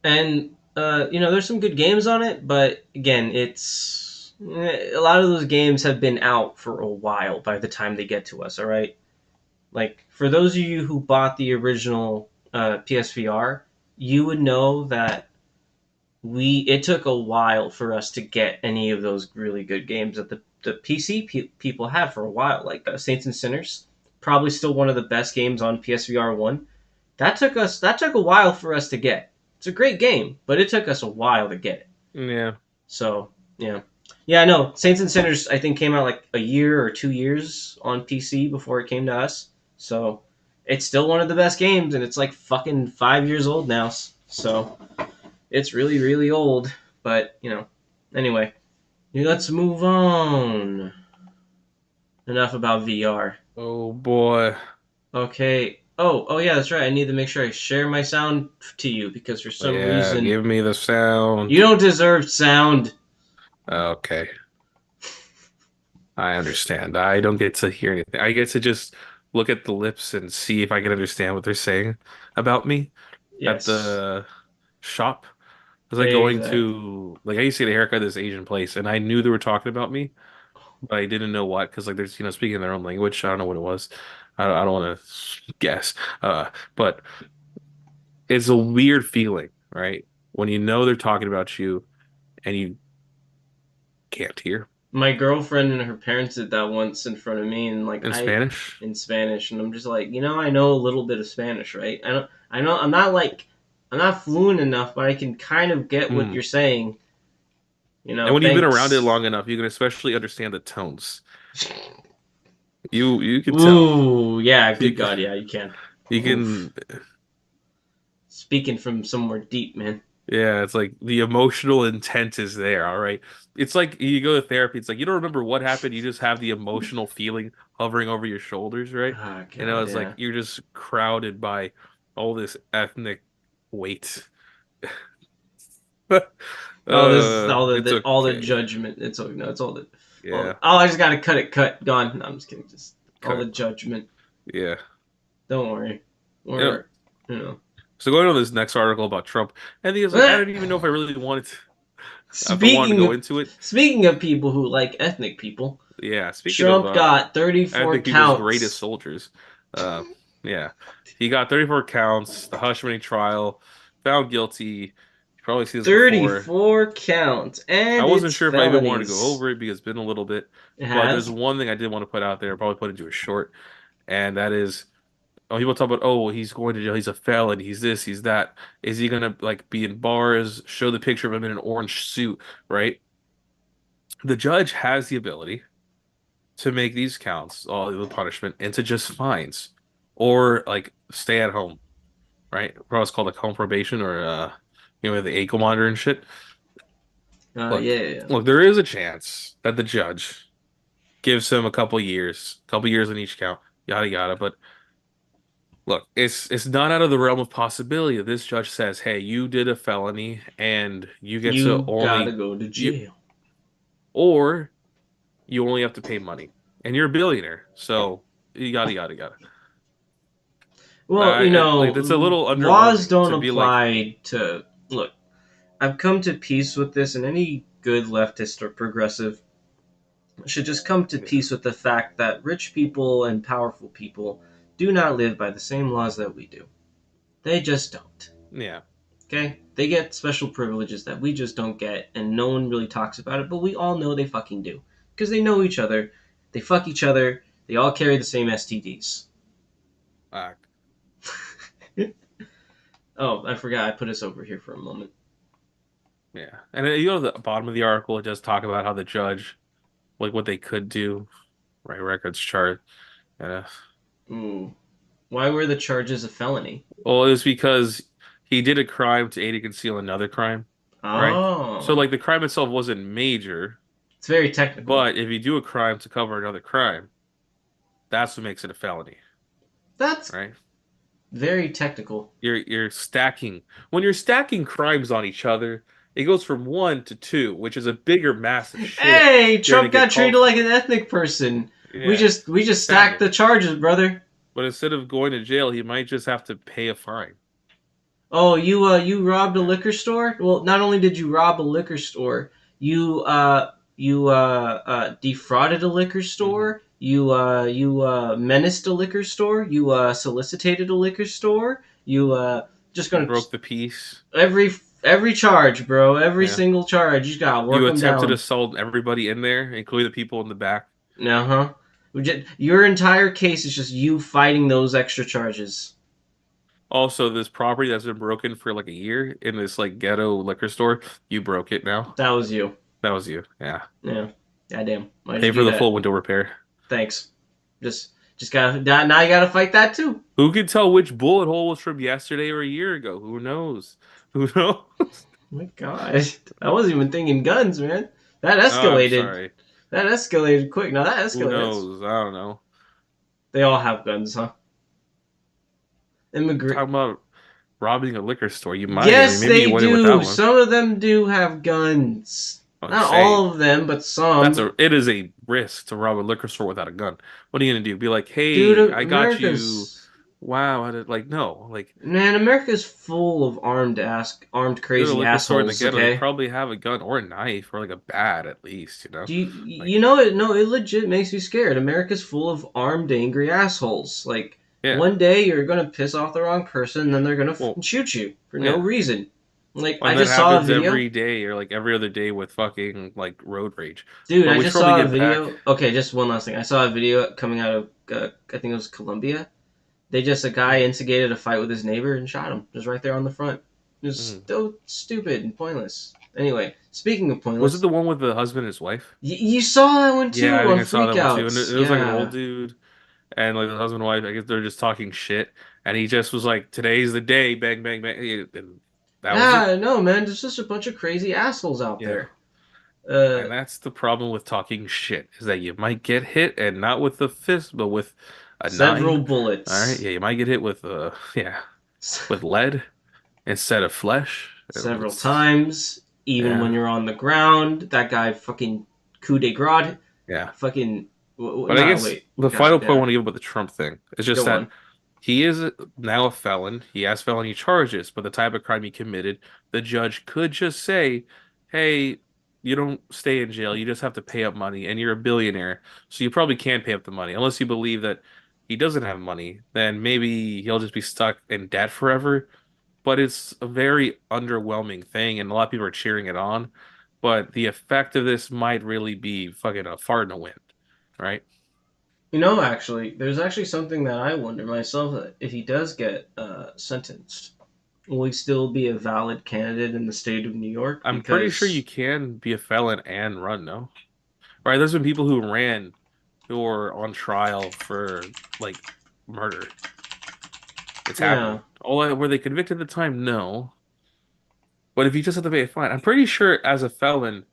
and there's some good games on it, but again, it's a lot of those games have been out for a while by the time they get to us. All right, like for those of you who bought the original PSVR, you would know that it took a while for us to get any of those really good games that the PC people had for a while, like Saints and Sinners, probably still one of the best games on PSVR one. That took a while for us to get. It's a great game, but it took us a while to get it. Yeah. So yeah, I know. Saints and Sinners I think came out like a year or 2 years on PC before it came to us. So it's still one of the best games, and it's like fucking 5 years old now. So it's really really old. But anyway, let's move on. Enough about VR. Oh boy. Okay. Oh yeah, that's right. I need to make sure I share my sound to you because for some Yeah, reason give me the sound. you don't deserve sound. Okay. I understand. I don't get to hear anything. I get to just look at the lips and see if I can understand what they're saying about me at Yes. the shop. It's like going Exactly. to I used to get a haircut at this Asian place, and I knew they were talking about me, but I didn't know what because there's speaking their own language. I don't know what it was. I don't want to guess. But it's a weird feeling, right? When you know they're talking about you and you can't hear My girlfriend and her parents did that once in front of me, and like in I Spanish. in Spanish, and I'm just like, I know a little bit of Spanish, right? I know, I'm not fluent enough, but I can kind of get what Hmm. you're saying. And when you've been around it Thanks. long enough, you can especially understand the tones. You can tell. Ooh, yeah, You good can, God, yeah, you can. you Oof. can Speaking from somewhere deep, man. Yeah, it's like the emotional intent is there, all right? It's like you go to therapy, it's like you don't remember what happened, you just have the emotional feeling hovering over your shoulders, right? Oh You know, God, it's like yeah. you're just crowded by all this ethnic weight. All this, It's all the okay. judgment. It's all no, it's all the. Yeah, Oh, I just gotta cut it. Cut. Gone. No, I'm just kidding. Just all cut the it. judgment. Yeah. Don't worry. You know, We're, you know. so going on this next article about Trump, and he was like, I don't even know if I really wanted to, if I wanted to Speaking go of into it. speaking of people who like ethnic people, Yeah, speaking of Trump got 34 ethnic people's greatest counts. soldiers, uh, yeah, he got 34 counts. The hush money trial, found guilty. You probably see this before. 34 counts, I and wasn't it's sure if I even wanted to go felonies. over it because it's been a little bit, It but there's has. one thing I did want to put out there, probably put into a short, and that is, oh, people talk about, oh, he's going to jail, he's a felon, he's this, he's that. Is he gonna like be in bars, show the picture of him in an orange suit, right? The judge has the ability to make these counts, all the punishment, into just fines or like stay at home, right? What's called like home probation or the ankle monitor and shit. Yeah, Look, yeah, yeah. look, there is a chance that the judge gives him a couple years on each count, yada yada. But look, it's not out of the realm of possibility that this judge says, "Hey, you did a felony and you get to You gotta only go to you jail. or you only have to pay money, and you're a billionaire, so yada yada yada." Well, Like that's a little laws underwhelming don't to be like, apply to. Look, I've come to peace with this, and any good leftist or progressive should just come to yeah, peace with the fact that rich people and powerful people do not live by the same laws that we do. They just don't. yeah. Okay? They get special privileges that we just don't get, and no one really talks about it, but we all know they fucking do. Because they know each other, they fuck each other, they all carry the same STDs. Uh, Oh, I forgot I put us over here for a moment. yeah. And you go to the bottom of the article, it does talk about how the judge, like what they could do, right? Records chart. Uh, Ooh. Why were the charges a felony? well, it was because he did a crime to aid and conceal another crime, right? So Oh. like the crime itself wasn't major, It's very technical. but if you do a crime to cover another crime, that's what makes it a felony, That's right? very technical. You're stacking when you're stacking crimes on each other, it goes from one to two, which is a bigger mass of shit Hey, you're gonna Trump get got called treated for. like an ethnic person. We Yeah, just we just stacked kind the of. charges, brother. But instead of going to jail, he might just have to pay a fine. Oh, you robbed a Yeah. liquor store? Well, not only did you rob a liquor store, you defrauded a liquor Hmm. store. You menaced a liquor store. You solicited a liquor store. You just You gonna broke the peace. every every charge, bro. Every Yeah. single charge. You just gotta work You them attempted to down. assault everybody in there, including the people in the back. Uh huh. Your entire case is just you fighting those extra charges. Also, this property that's been broken for like a year in this like ghetto liquor store, you broke it now. That was you. That was you. Yeah. Yeah. Goddamn. Why'd Pay you for do the full that? window repair. Thanks. Just gotta now you gotta fight that too. Who can tell which bullet hole was from yesterday or a year ago? Who knows? Who knows? Oh my gosh. I wasn't even thinking guns, man. That Oh, I'm escalated. sorry. That escalated quick. Now that Who escalates. knows? I don't know. They all have guns, huh? Immigrant. Talking about robbing a liquor store. You might. I mean, Yes, maybe you they went in do. without one. Some of them do have guns. I'm Not saying all of them, but some. it is a risk to rob a liquor store without a gun. What are you gonna do? Be like, Dude, hey, I got you. America's Wow. Like, no. Like, man, America's full of armed you go to a crazy liquor store in the assholes. ghetto, they Okay. probably have a gun or a knife or like a bat at least, you know? Do you Like, you know it? No, it legit makes me scared. America's full of armed, angry assholes. Like yeah. one day you're gonna piss off the wrong person, and then they're gonna Well, shoot you for no yeah. reason. Like I And that just saw a happens video, every day or like every other day with fucking like road rage. dude. But I we should just probably saw a get back. video. Okay, just one last thing. I saw a video coming out of I think it was Colombia. A guy instigated a fight with his neighbor and shot him just right there on the front. Just Mm. so stupid and pointless. Anyway, speaking of Was it pointless, the one with the husband and his wife? you saw that one too Yeah, I think on I saw that one too. And Freakouts. it was like an old Yeah. dude and like the husband and wife, I guess they're just talking shit. And he just was like, today's the day, bang, bang, bang. And That was it. No, man. There's just a bunch of crazy assholes out Yeah. there. Uh, And that's the problem with talking shit, is that you might get hit, and not with a fist, but with a several nine. All right, bullets. yeah, you might get hit with yeah, with lead instead of flesh. Several It's times, even when yeah, you're on the ground. That guy fucking coup de grace. yeah. Fucking. But I Nah, guess wait. the final God point I want damn. to give about the Trump thing is just Go that on. he is now a felon. He has felony charges, but the type of crime he committed, the judge could just say, "Hey, you don't stay in jail. You just have to pay up money, and you're a billionaire, so you probably can't pay up the money unless you believe that he doesn't have money. Then maybe he'll just be stuck in debt forever." But it's a very underwhelming thing, and a lot of people are cheering it on. But the effect of this might really be fucking a fart in the wind, right? Actually, there's actually something that I wonder myself that if he does get sentenced, will he still be a valid candidate in the state of New York? I'm pretty sure you Because, can be a felon and run, no? Right? There's been people who ran who are on trial for like murder. It's yeah, happened. Were they convicted at the time? No. But if you just have to pay a fine, I'm pretty sure as a felon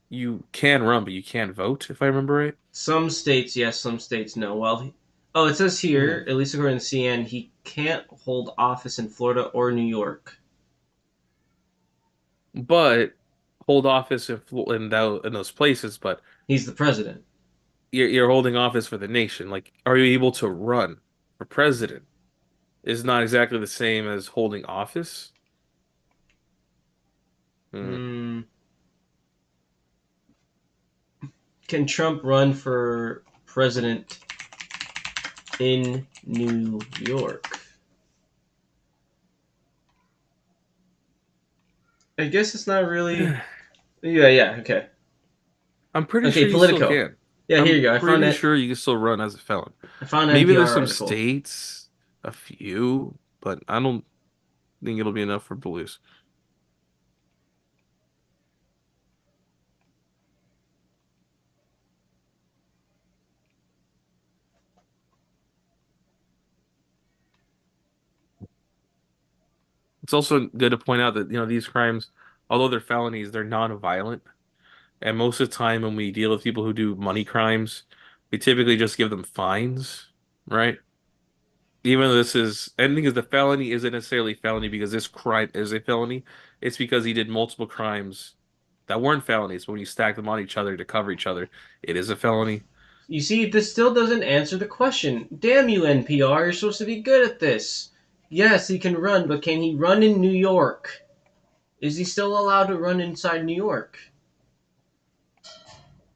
you can run, but you can't vote, if I remember right. some states yes, some states no. Well, it says Hmm. here, at least according to CN, he can't hold office in Florida or New York. But hold office in those places, but He's the president. you're holding office for the nation. Like, are you able to run for president? Is not exactly the same as holding office. Hmm. Hmm. Can Trump run for president in New York? I guess it's not really. Yeah, yeah, okay. I'm pretty Okay, sure you still Politico. can. Yeah, here I'm you go. pretty sure you can still run as a felon. I found an Maybe NPR there's some article. states, a few, but I don't think it'll be enough for police. It's also good to point out that, these crimes, although they're felonies, they're non-violent. And most of the time when we deal with people who do money crimes, we typically just give them fines, right? Even though and the thing is, the felony isn't necessarily felony because this crime is a felony. It's because he did multiple crimes that weren't felonies. But when you stack them on each other to cover each other, it is a felony. You see, this still doesn't answer the question. Damn you, NPR, you're supposed to be good at this. Yes, he can run, but can he run in New York? Is he still allowed to run inside New York?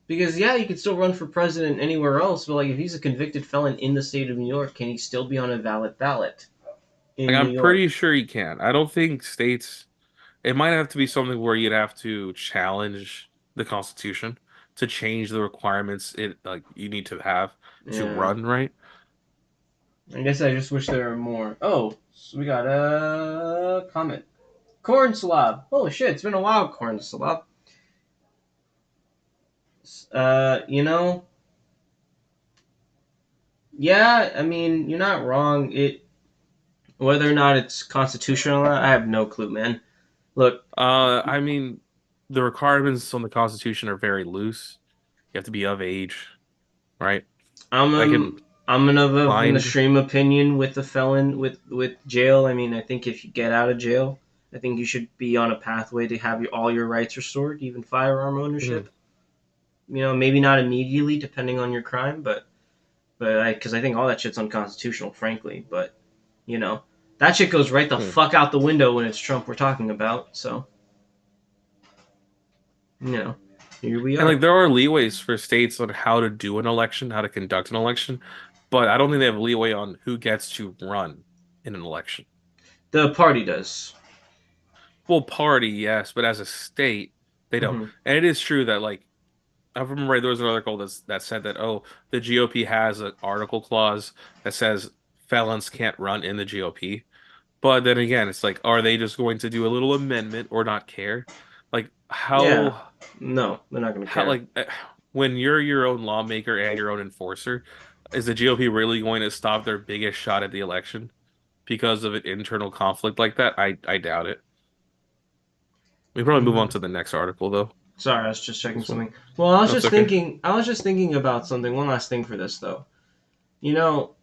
Because, yeah, he could still run for president anywhere else, but, like, if he's a convicted felon in the state of New York, can he still be on a valid ballot Like, in New I'm pretty York? sure he can. I don't think states. It might have to be something where you'd have to challenge the Constitution to change the requirements you need to have to Yeah. run, right? I guess I just wish there were more. Oh, so we got a comment. Corn Slob. Holy shit, it's been a while, Corn Slob. Uh, you know, yeah, I mean, you're not wrong. Whether or not it's constitutional, I have no clue, man. Look, I mean, the requirements on the Constitution are very loose. You have to be of age, right? I'm I can um, I'm of an find. extreme opinion with the felon with jail. I mean, I think if you get out of jail, I think you should be on a pathway to have all your rights restored, even firearm Mhm. ownership. Maybe not immediately, depending on your crime, but because I think all that shit's unconstitutional, frankly. But you know, that shit goes right the Hmm. fuck out the window when it's Trump we're talking about. So you know, here we And are. there are leeways for states on how to do an election, how to conduct an election, but I don't think they have leeway on who gets to run in an election. The party does. Well, party, yes, but as a state, they don't. Hmm. And it is true that, like, I remember right, there was an article that said that, oh, the GOP has an article clause that says felons can't run in the GOP. But then again, it's like, are they just going to do a little amendment or not care? Like, Yeah. No, they're not gonna how, care. like, when you're your own lawmaker and your own enforcer, is the GOP really going to stop their biggest shot at the election because of an internal conflict like that? I doubt it. We probably move on to the next article though. Sorry, I was just checking This one. something. Well, I was That's just okay. thinking. I was just thinking about something. One last thing for this, though. You know,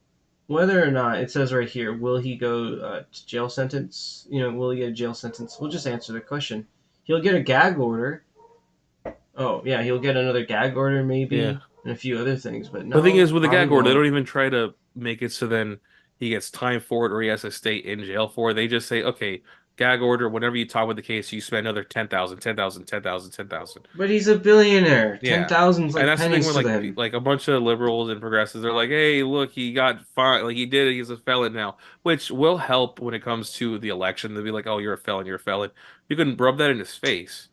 whether or not it says right here, will he go to jail sentence? Will he get a jail sentence? We'll just answer the question. He'll get a gag order. Oh yeah, he'll get another gag order Yeah. maybe, and a few other things. But The thing no, is, with the probably gag order, they won't. don't even try to make it so then he gets time for it or he has to stay in jail for it. They just say, okay, gag order, whenever you talk with the case, you spend another 10,000, 10,000, 10,000, 10,000. But he's a billionaire. Yeah. 10,000's And like that's the thing where pennies to them. like a bunch of liberals and progressives, they're like, hey, look, he got fined, like he did it, he's a felon now, which will help when it comes to the election. They'll be like, oh, you're a felon, you're a felon. You can rub that in his face.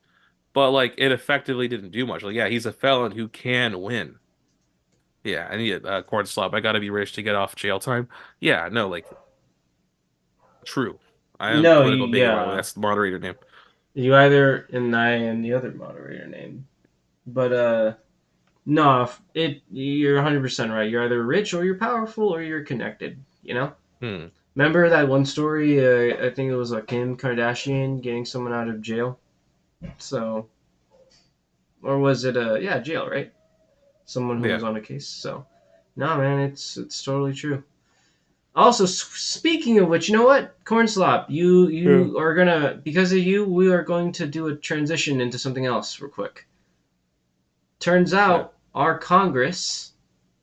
But like it effectively didn't do much. Like, yeah, he's a felon who can win. Yeah, I need a corn slab. I gotta be rich to get off jail time. Yeah, no, like true. I am No, political bigot, by the way. yeah. That's the moderator name. You either and I am the other moderator name. But no, you're 100% right. You're either rich or you're powerful or you're connected, you know? Hmm. Remember that one story, I think it was Kim Kardashian getting someone out of jail? So, or was it yeah, jail, right? Someone who Yeah. was on a case. So, no, man, it's totally true. Also, speaking of which, you know what? Corn slop, Yeah. you are gonna, because of you, we are going to do a transition into something else real quick. Turns Yeah. out our Congress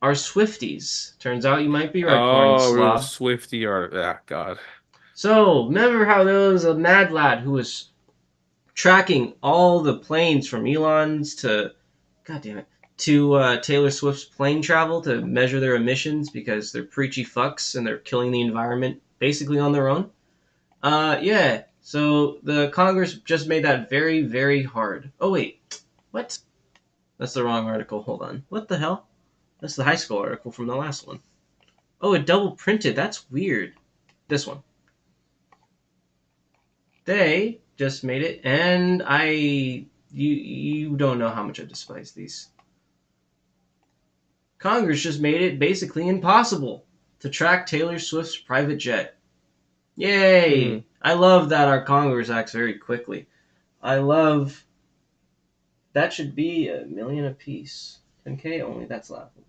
are swifties. Turns out you might be right, Corn Oh, real Slob. Swifty art. Ah, God. So, remember how there was a mad lad who was tracking all the planes from Elon's to, God damn it, to Taylor Swift's plane travel to measure their emissions because they're preachy fucks and they're killing the environment basically on their own? Yeah. So the Congress just made that very, very hard. Oh, wait. What? That's the wrong article. Hold on. What the hell? That's the high school article from the last one. Oh, it double printed. That's weird. This one. They just made it, and you don't know how much I despise these. Congress just made it basically impossible to track Taylor Swift's private jet. Hmm. Yay! I love that our Congress acts very quickly. I love that should be 1,000,000 apiece. 10K only. That's laughable.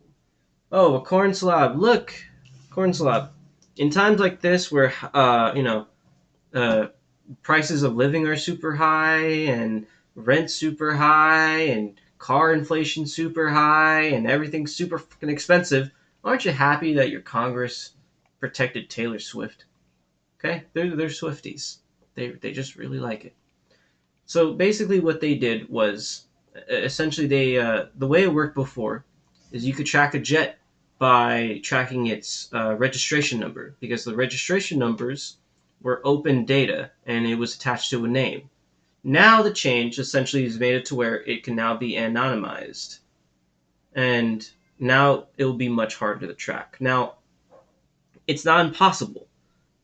Oh, a corn slab. Look, corn slab. In times like this, where uh, prices of living are super high and rent super high and car inflation super high and everything's super fucking expensive, aren't you happy that your Congress protected Taylor Swift? Okay, they're Swifties. They just really like it. So basically, what they did was essentially the way it worked before is you could track a jet by tracking its registration number because the registration numbers were open data and it was attached to a name. Now the change essentially has made it to where it can now be anonymized, and now it will be much harder to track. Now it's not impossible.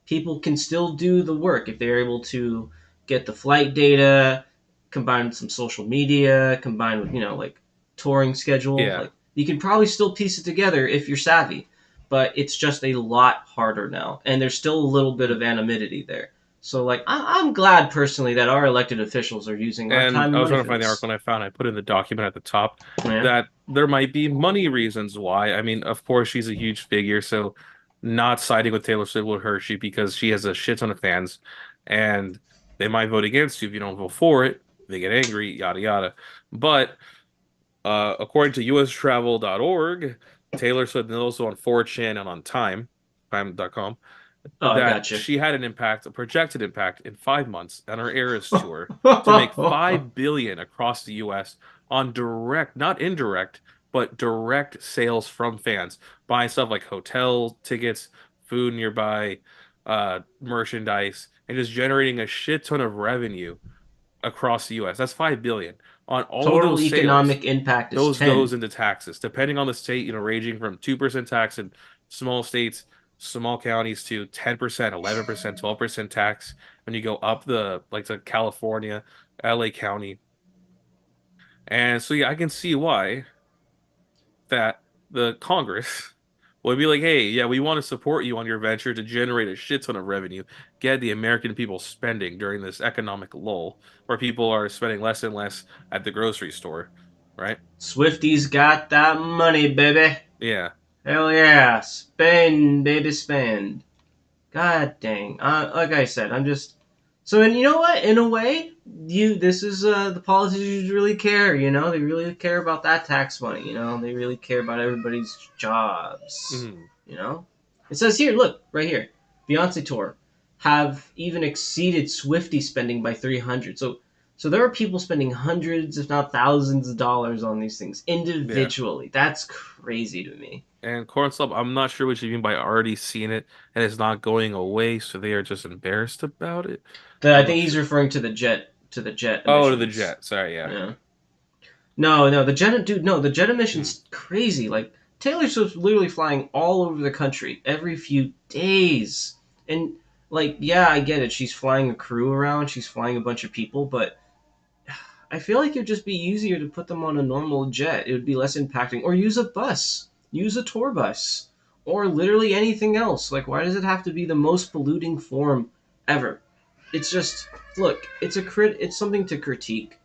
People can still do the work if they're able to get the flight data, combined with some social media, combined with like touring schedule. Yeah. Like you can probably still piece it together if you're savvy, but it's just a lot harder now, and there's still a little bit of anonymity there. So like I'm glad personally that our elected officials are using our And time I and was money trying to for find the this. article and I found I put in the document at the top Yeah. that there might be money reasons why. I mean, of course, she's a huge figure, so not siding with Taylor Swift will hurt you because she has a shit ton of fans, and they might vote against you if you don't vote for it. They get angry, yada yada. But according to ustravel.org, Taylor Swift and also on 4chan and on time.com, Oh, I that gotcha. she had an impact, a projected impact in 5 months on her Eras tour to make 5 billion across the US on direct, not indirect, but direct sales from fans, buying stuff like hotel tickets, food nearby, merchandise, and just generating a shit ton of revenue across the US. That's 5 billion. On all of Total those sales, economic impact is those goes 10. into taxes, depending on the state, ranging from 2% tax in small states, small counties to 10%, 11%, 12% tax. When you go up the like to California, LA County. And so yeah, I can see why that the Congress would be like, hey, yeah, we want to support you on your venture to generate a shit ton of revenue, get the American people spending during this economic lull where people are spending less and less at the grocery store, right? Swifties got that money, baby. Yeah, Hell yeah. Spend, baby, spend. God dang. Like I said, I'm just. So, and you know what? In a way, this is the politicians really care. You know, they really care about that tax money. You know, they really care about everybody's jobs. mhm. You know, it says here, look right here, Beyonce tour have even exceeded Swifty spending by 300. So there are people spending hundreds, if not thousands, of dollars on these things Yeah. individually. That's crazy to me. And Corn Slump, I'm not sure what you mean by already seeing it and it's not going away, so they are just embarrassed about it. I I'm think not he's sure. referring to the jet Oh, to the emissions. jet. Sorry, yeah. Yeah. No, the jet, dude. No, the jet Hmm. emissions crazy. Like Taylor Swift's literally flying all over the country every few days, and like, yeah, I get it. She's flying a crew around. She's flying a bunch of people, but I feel like it'd just be easier to put them on a normal jet. It would be less impacting, or use a bus, use a tour bus, or literally anything else. Like, why does it have to be the most polluting form ever? It's just look. It's something to critique.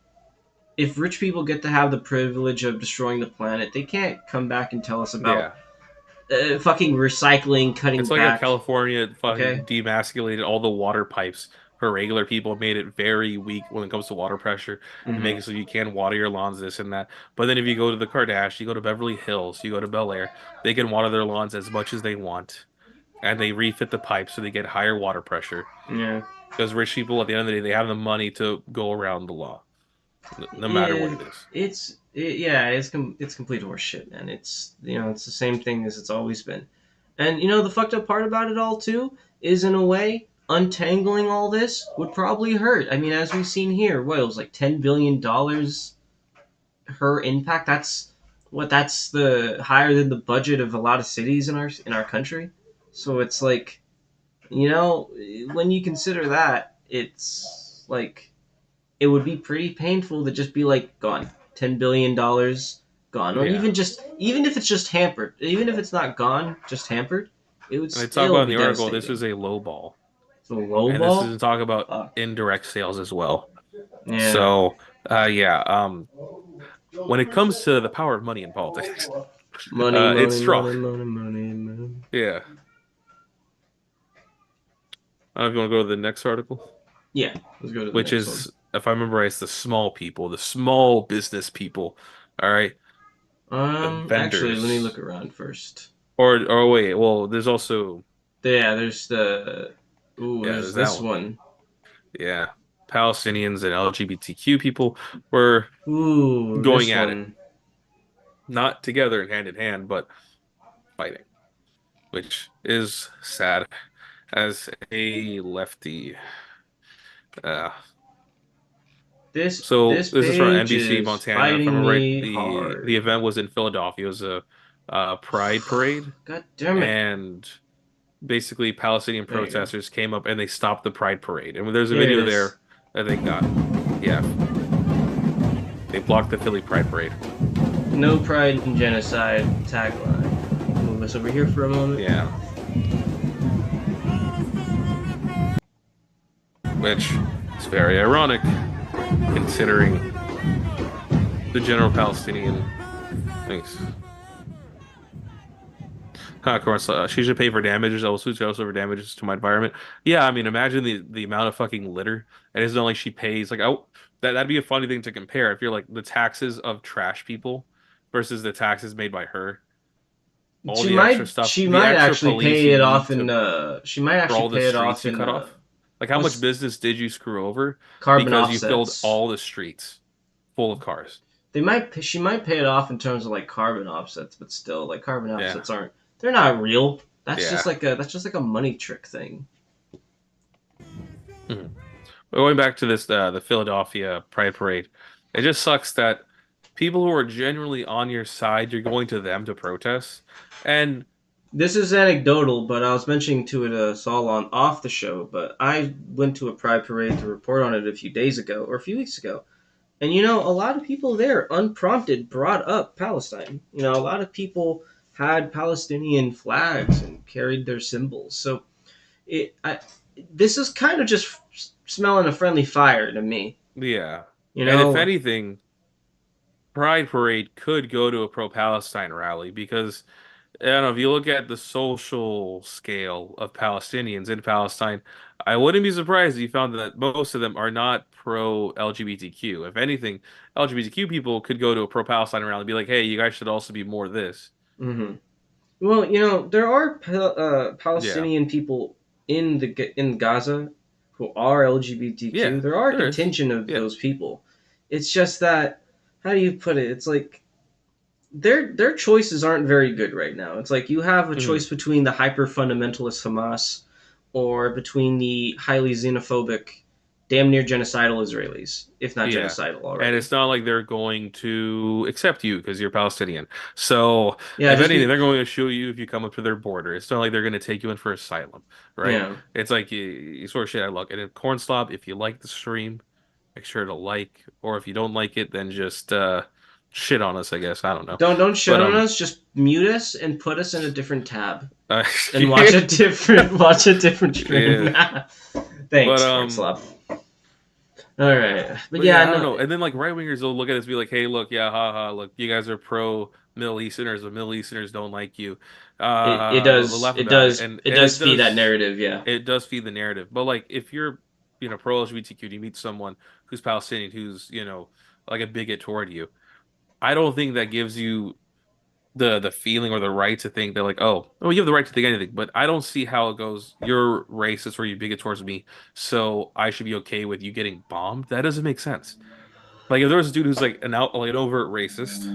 If rich people get to have the privilege of destroying the planet, they can't come back and tell us about Yeah. fucking recycling, It's cutting like how back. California Okay. fucking demasculated all the water pipes for regular people, made it very weak when it comes to water pressure, and make Hmm. it so you can water your lawns, this and that. But then if you go to the Kardashians, you go to Beverly Hills, you go to Bel Air, they can water their lawns as much as they want, and they refit the pipes so they get higher water pressure. Yeah. Because rich people, at the end of the day, they have the money to go around the law, no matter what Yeah. it is. It's complete horseshit, man. It's the same thing as it's always been. And the fucked up part about it all too is, in a way, untangling all this would probably hurt. I mean, as we've seen here, what, it was like $10 billion her impact. That's the higher than the budget of a lot of cities in our country. So it's like, when you consider that, it's like it would be pretty painful to just be like gone. $10 billion gone. Or Yeah. even if it's just hampered, even if it's not gone, just hampered, it would And they talk still about in be the article, this is devastating. a low ball. So low And this ball? is talk about Fuck. indirect sales as well. Yeah. So, yeah, when it comes to the power of money in politics, Money, it's money, strong. money, money, money, money. Yeah. I don't know if you want to go to the next article, Yeah, let's go to the which next one. is, if I remember right, it's the small people, the small business people. All right, the Actually, let me vendors. look around first. Or wait, well, there's also, Yeah, there's yeah, there's there's that this one. one. Yeah, Palestinians and LGBTQ people were Ooh, going this at it, one. not together and hand in hand, but fighting, which is sad as a lefty. Uh, so This this is from page NBC is Montana. If I fighting remember right, me the hard. event was in Philadelphia. It was a pride parade, God damn it. and basically Palestinian There you go. protesters came up and they stopped the pride parade. And there's a Here it video is. there that they got. Yeah, they blocked the Philly pride parade. No pride in genocide tagline. Move us over here for a moment. Yeah, which is very ironic considering the general Palestinian things. Of course, she should pay for damages. Also, she also for damages to my environment. Yeah, I mean, imagine the amount of fucking litter. And it's not like she pays like, oh, that'd be a funny thing to compare. If you're like the taxes of trash people versus the taxes made by her, all the extra stuff, She the might extra actually police pay you it need off in to she might for actually all the pay it off streets you in cut off. Like, how much what's business did you screw over carbon because you filled offsets. all the streets full of cars? She might pay it off in terms of like carbon offsets, but still, like, carbon Yeah, offsets they're not real. yeah. That's just like a money trick thing. Mhm. But going back to this, the Philadelphia Pride Parade, it just sucks that people who are genuinely on your side, you're going to them to protest. And This is anecdotal, but I was mentioning to it Saul on off the show. But I went to a pride parade to report on it a few days ago or a few weeks ago, and a lot of people there unprompted brought up Palestine. A lot of people had Palestinian flags and carried their symbols. So this is kind of just smelling a friendly fire to me. Yeah. You And if know, anything, Pride Parade could go to a pro-Palestine rally because I don't know if you look at the social scale of Palestinians in Palestine, I wouldn't be surprised if you found that most of them are not pro-LGBTQ. If anything, LGBTQ people could go to a pro-Palestine rally and be like, "Hey, you guys should also be more this." hmm well, there are Yeah. Palestinian people in Gaza who are Yeah, LGBTQ. There are a there is. contingent of Yeah. those people. It's just that, how do you put it? It's like their choices aren't very good right now. It's like you have a Mhm. choice between the hyper fundamentalist Hamas or between the highly xenophobic, damn near genocidal Israelis, if not Yeah. genocidal And already. it's not like they're going to accept you because you're Palestinian. So, Yeah, if just anything, be they're going to shoot you if you come up to their border. It's not like they're going to take you in for asylum, right? yeah. It's like you sort of shit out luck. And in Corn Slob, if you like the stream, make sure to like, or if you don't like it, then just shit on us, I guess. I don't know. Don't shit But on us. Just mute us and put us in a different tab uh, and watch a different stream. yeah. But Thanks, Cornslop. All right, but But yeah, yeah, I don't no, know. And then like right wingers will look at us and be like, "Hey, look, yeah, haha, look, you guys are pro Middle Easterners, but Middle Easterners don't like you." it They'll does laugh about it, and it and does feed that narrative. Yeah, it does feed the narrative. But like if you're pro LGBTQ, and you meet someone who's Palestinian, who's like a bigot toward you, I don't think that gives you the feeling or the right to think that like, oh, you have the right to think anything. But I don't see how it goes. You're racist or you bigot towards me, so I should be okay with you getting bombed. That doesn't make sense. Like if there was a dude who's like an overt racist,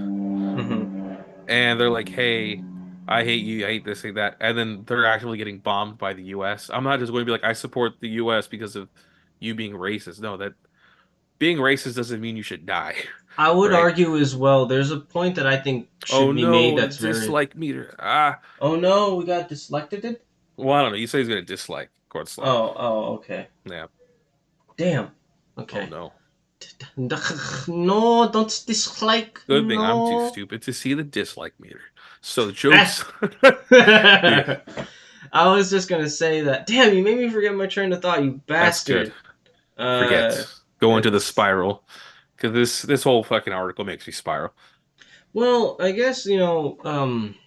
hmm and they're like, "Hey, I hate you, I hate this, hate that," and then they're actually getting bombed by the U.S. I'm not just going to be like, "I support the U.S. because of you being racist." No, that being racist doesn't mean you should die, I would right? argue as well. There's a point that I think Oh should be made. no, the That's very. dislike meter. Ah, Oh no, we got dyslected. well, I don't know. You say he's gonna dislike Court Slob. Oh, okay. Yeah. Damn. Oh Okay. no. No, don't dislike. Good thing I'm too No. stupid to see the dislike meter. So Ah. jokes. Yeah, I was just gonna say that. Damn, you made me forget my train of thought, you that's good. bastard. Uh, Forget. Go into the it's spiral. Because this whole fucking article makes me spiral. well, I guess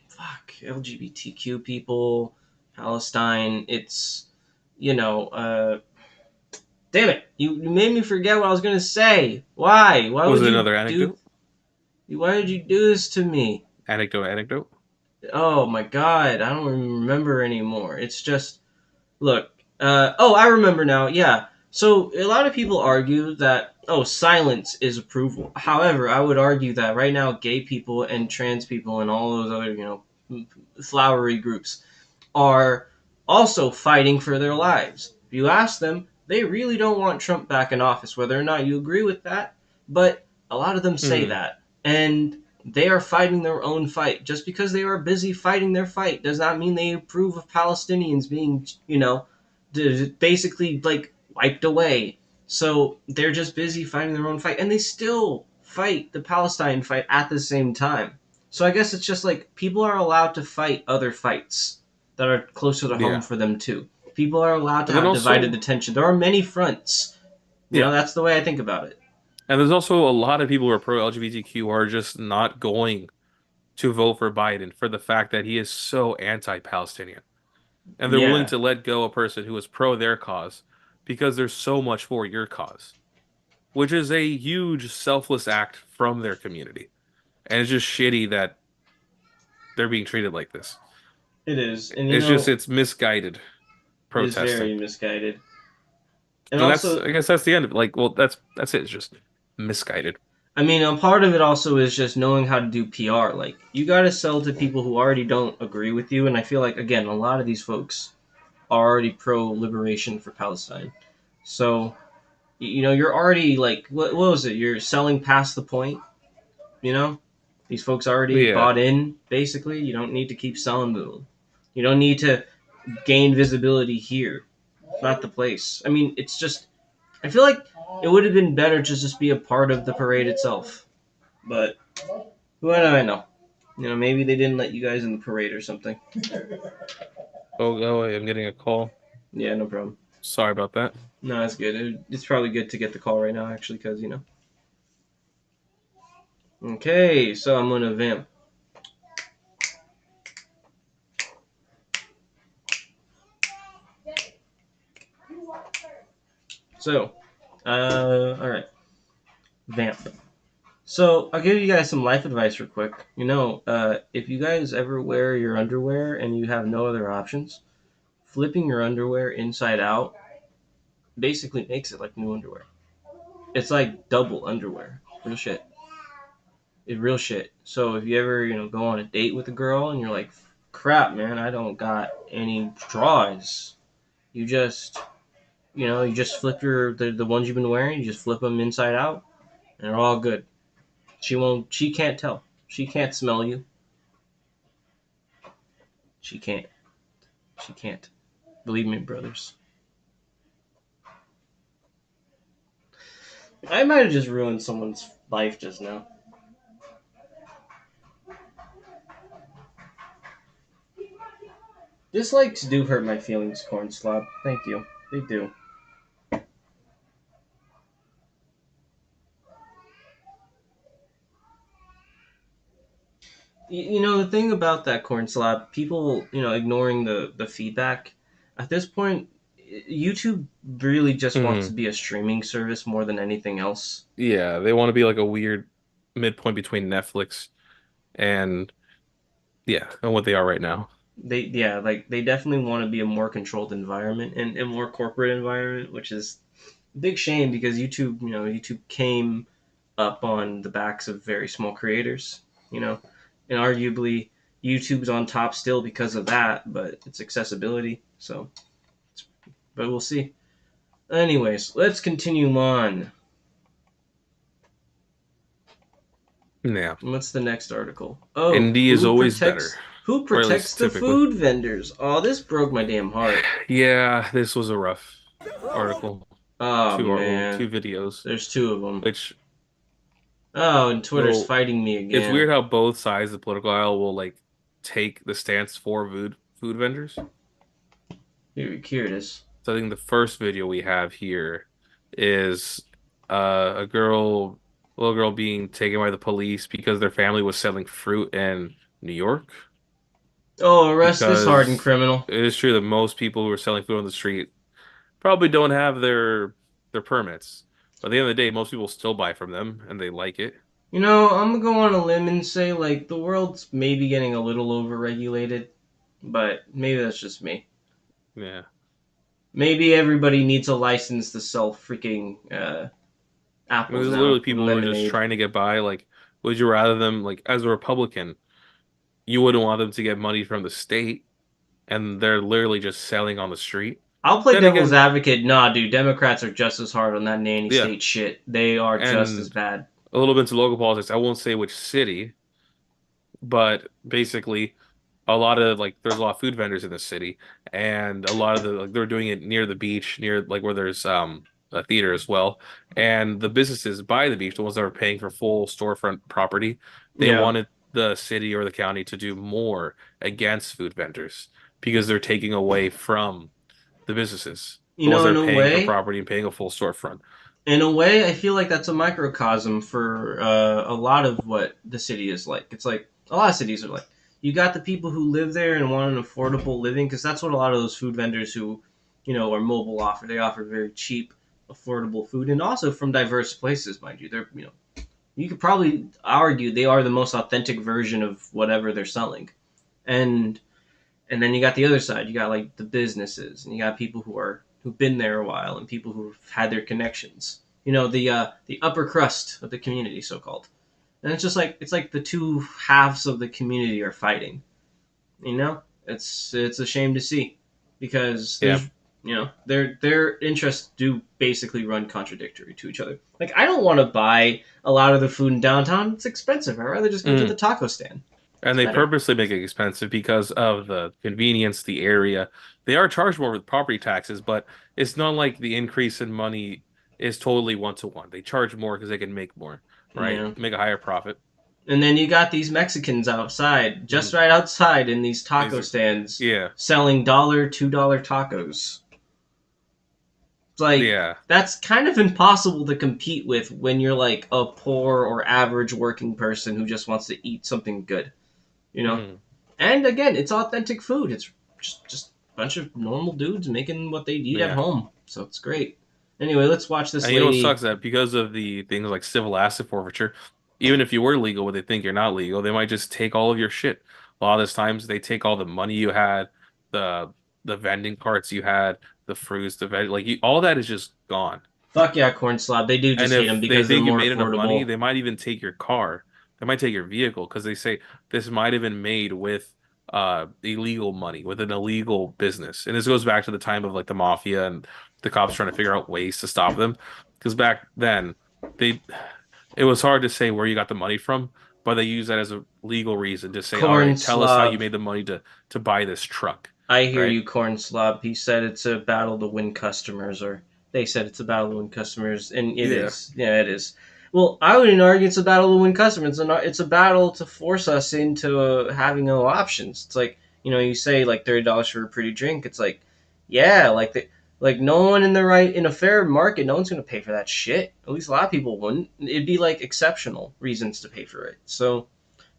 fuck LGBTQ people, Palestine. It's you know, damn it, you made me forget what I was gonna say. Why? Why Was would it you another do? anecdote? Why did you do this to me? Anecdote? Oh my god, I don't remember anymore. It's just look. Oh, I remember now. Yeah. So a lot of people argue that silence is approval. However, I would argue that right now, gay people and trans people and all those other flowery groups are also fighting for their lives. If you ask them, they really don't want Trump back in office, whether or not you agree with that. But a lot of them say Hmm. that, and they are fighting their own fight. Just because they are busy fighting their fight does not mean they approve of Palestinians being, basically like wiped away. So they're just busy fighting their own fight, and they still fight the Palestine fight at the same time. So I guess it's just like people are allowed to fight other fights that are closer to home Yeah. for them too. People are allowed to And then have divided also, attention. There are many fronts. yeah. That's the way I think about it. And there's also a lot of people who are pro LGBTQ who are just not going to vote for Biden for the fact that he is so anti-Palestinian. And they're willing Yeah, to let go a person who is pro their cause because there's so much for your cause, which is a huge selfless act from their community. And it's just shitty that they're being treated like this. it is, and It's misguided it is protesting. very misguided. And And that's also, I guess that's the end of it. Like, well, that's it. It's just misguided. I mean, a part of it also is just knowing how to do PR. Like, you got to sell to people who already don't agree with you. And I feel like, again, a lot of these folks are already pro liberation for Palestine. So, you're already like, what was it? You're selling past the point, you know? These folks already Yeah. bought in, basically. You don't need to keep selling to them. You don't need to gain visibility here. It's not the place. I mean, it's just, I feel like it would have been better to just be a part of the parade itself. But what do I know? You know, maybe they didn't let you guys in the parade or something. Oh, I'm getting a call. Yeah, no problem. Sorry about that. No, that's good. It's probably good to get the call right now, actually, because, Okay, so I'm going to vamp. So, alright. Vamp. So, I'll give you guys some life advice real quick. If you guys ever wear your underwear and you have no other options, flipping your underwear inside out basically makes it like new underwear. It's like double underwear. Real shit. It's real shit. So if you ever, go on a date with a girl and you're like, crap, man, I don't got any drawers. You just, you just flip the ones you've been wearing, you just flip them inside out and they're all good. She can't tell. She can't smell you. She can't. She can't. Believe me, brothers. I might have just ruined someone's life just now. Dislikes do hurt my feelings, Corn Slob. Thank you. They do. The thing about that, Corn Slob, people, ignoring the feedback, at this point, YouTube really just wants to be a streaming service more than anything else. Yeah, they want to be like a weird midpoint between Netflix and and what they are right now. They definitely want to be a more controlled environment and a more corporate environment, which is a big shame because YouTube came up on the backs of very small creators, and arguably YouTube's on top still because of that, but it's accessibility. But we'll see. Anyways, let's continue on. Yeah. What's the next article? Oh, Indie is always better. Who protects the food vendors? Oh, this broke my damn heart. Yeah, this was a rough article. Oh, man. Two videos. There's two of them. And Twitter's fighting me again. It's weird how both sides of the political aisle will take the stance for food vendors. Here it is. So I think the first video we have here is a little girl being taken by the police because their family was selling fruit in New York. Oh, arrest this hardened criminal. It is true that most people who are selling food on the street probably don't have their permits. But at the end of the day, most people still buy from them and they like it. I'm gonna go on a limb and say the world's maybe getting a little overregulated, but maybe that's just me. Yeah. Maybe everybody needs a license to sell freaking apples. There's literally people who are just trying to get by. Would you rather them, as a Republican, you wouldn't want them to get money from the state, and they're literally just selling on the street? I'll play devil's advocate. Nah, dude, Democrats are just as hard on that nanny state shit. They are just as bad. A little bit into local politics. I won't say which city, but basically, a lot of there's a lot of food vendors in the city, and a lot of they're doing it near the beach, near where there's a theater as well. And the businesses by the beach, the ones that are paying for full storefront property, they wanted the city or the county to do more against food vendors because they're taking away from the businesses. The ones that are paying for property and paying a full storefront. In a way, I feel like that's a microcosm for a lot of what the city is like. It's like a lot of cities are like. You got the people who live there and want an affordable living, because that's what a lot of those food vendors who, are mobile offer. They offer very cheap, affordable food, and also from diverse places, mind you. They're, you could probably argue they are the most authentic version of whatever they're selling, and then you got the other side. You got the businesses, and you got people who've been there a while, and people who've had their connections. The upper crust of the community, so called. And it's just it's like the two halves of the community are fighting. It's a shame to see because their interests do basically run contradictory to each other. I don't want to buy a lot of the food in downtown. It's expensive. I'd rather just go to the taco stand. And they purposely make it expensive because of the convenience, the area. They are charged more with property taxes, but it's not like the increase in money is totally one-to-one. They charge more because they can make more. Right, make a higher profit. And then you got these Mexicans outside, just right outside in these taco stands, selling $1, $2 tacos. It's like, that's kind of impossible to compete with when you're like a poor or average working person who just wants to eat something good, you know? And again, it's authentic food. It's just a bunch of normal dudes making what they eat at home. So it's great. Anyway, let's watch this lady. You know what sucks, that because of the things like civil asset forfeiture, even if you were legal, but they think you're not legal, they might just take all of your shit. A lot of those times, they take all the money you had, the vending carts you had, the fruits, all that is just gone. Fuck yeah, corn slob. They do just hate them because they're more affordable. If they think you made enough money, they might even take your car. They might take your vehicle because they say this might have been made with illegal money, with an illegal business. And this goes back to the time of like the mafia and the cops trying to figure out ways to stop them. Because back then, it was hard to say where you got the money from, but they use that as a legal reason to say, all right, tell us how you made the money to buy this truck. I hear you, corn slob. He said it's a battle to win customers, or they said it's a battle to win customers, and it is. Yeah, it is. Well, I wouldn't argue it's a battle to win customers. It's a battle to force us into having no options. It's like, you say like $30 for a pretty drink. It's like, yeah, like no one in a fair market, no one's gonna pay for that shit. At least a lot of people wouldn't. It'd be like exceptional reasons to pay for it. So,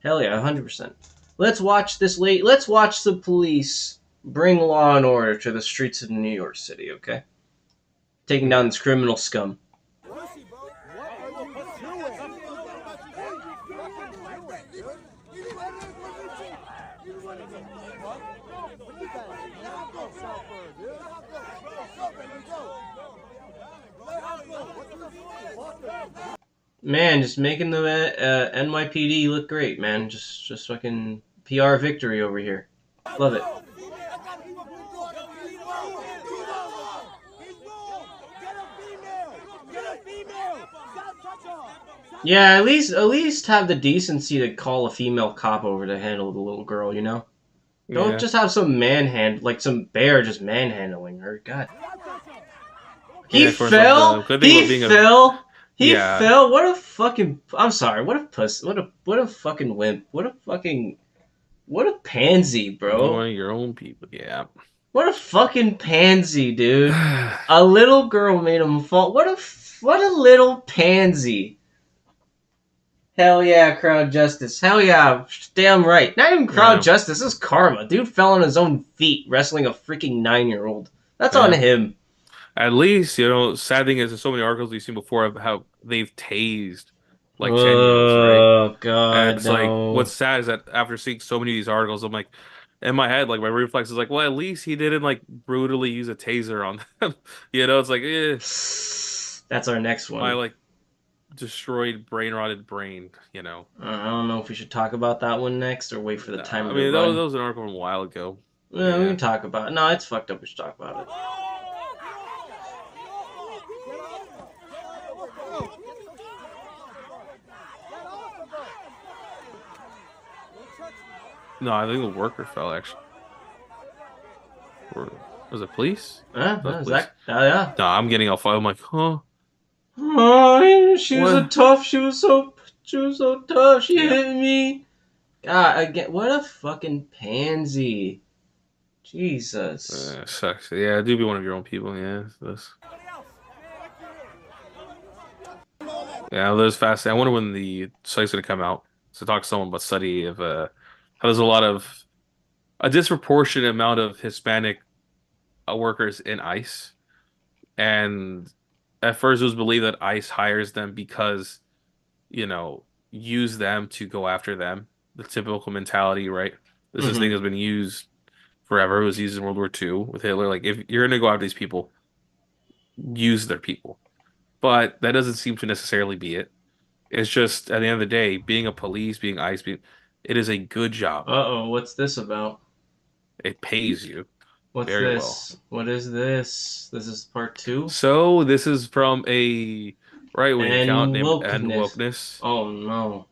hell yeah, 100%. Let's watch this late. Let's watch the police bring law and order to the streets of New York City. Okay, taking down this criminal scum. Man, just making the NYPD look great, man. Just fucking PR victory over here. Love it. Yeah, at least have the decency to call a female cop over to handle the little girl, Don't just have some some bear just manhandling her. God. He fell. He fell. He fell. What a fucking. I'm sorry. What a puss. What a fucking wimp. What a pansy, bro. One of your own people. Yeah. What a fucking pansy, dude. A little girl made him fall. What a little pansy. Hell yeah, crowd justice. Hell yeah, damn right. Not even crowd justice. This is karma. Dude fell on his own feet wrestling a freaking 9-year-old. That's on him. At least, sad thing is, there's so many articles we've seen before of how they've tased like 10-year-olds, right? Oh, God, and it's like, what's sad is that after seeing so many of these articles, I'm like, in my head, like, my reflex is like, well, at least he didn't, like, brutally use a taser on them. It's like, That's our next one. My, like, destroyed, brain-rotted brain, I don't know if we should talk about that one next or wait for the time to run. That was an article from a while ago. Yeah, we can talk about it. No, it's fucked up. We should talk about it. No, I think the worker fell, actually. Or was it police? Yeah. No, I'm getting off. I'm like, huh? Oh, she was so tough. She hit me. God, again, what a fucking pansy. Jesus. Sucks. Yeah, do be one of your own people. Yeah, yeah, that was fast. I wonder when the site's gonna come out to talk to someone about study of how there's a disproportionate amount of Hispanic workers in ICE, and at first it was believed that ICE hires them because, use them to go after them. The typical mentality, right? This is thing has been used forever. It was used in World War II with Hitler. Like, if you're gonna go after these people, use their people. But that doesn't seem to necessarily be it. It's just, at the end of the day, being a police, being ICE, it is a good job. Uh-oh, what's this about? It pays you. What's very this? Well. What is this? This is part 2? So, this is from a right-wing account named End Wokeness. Oh, no.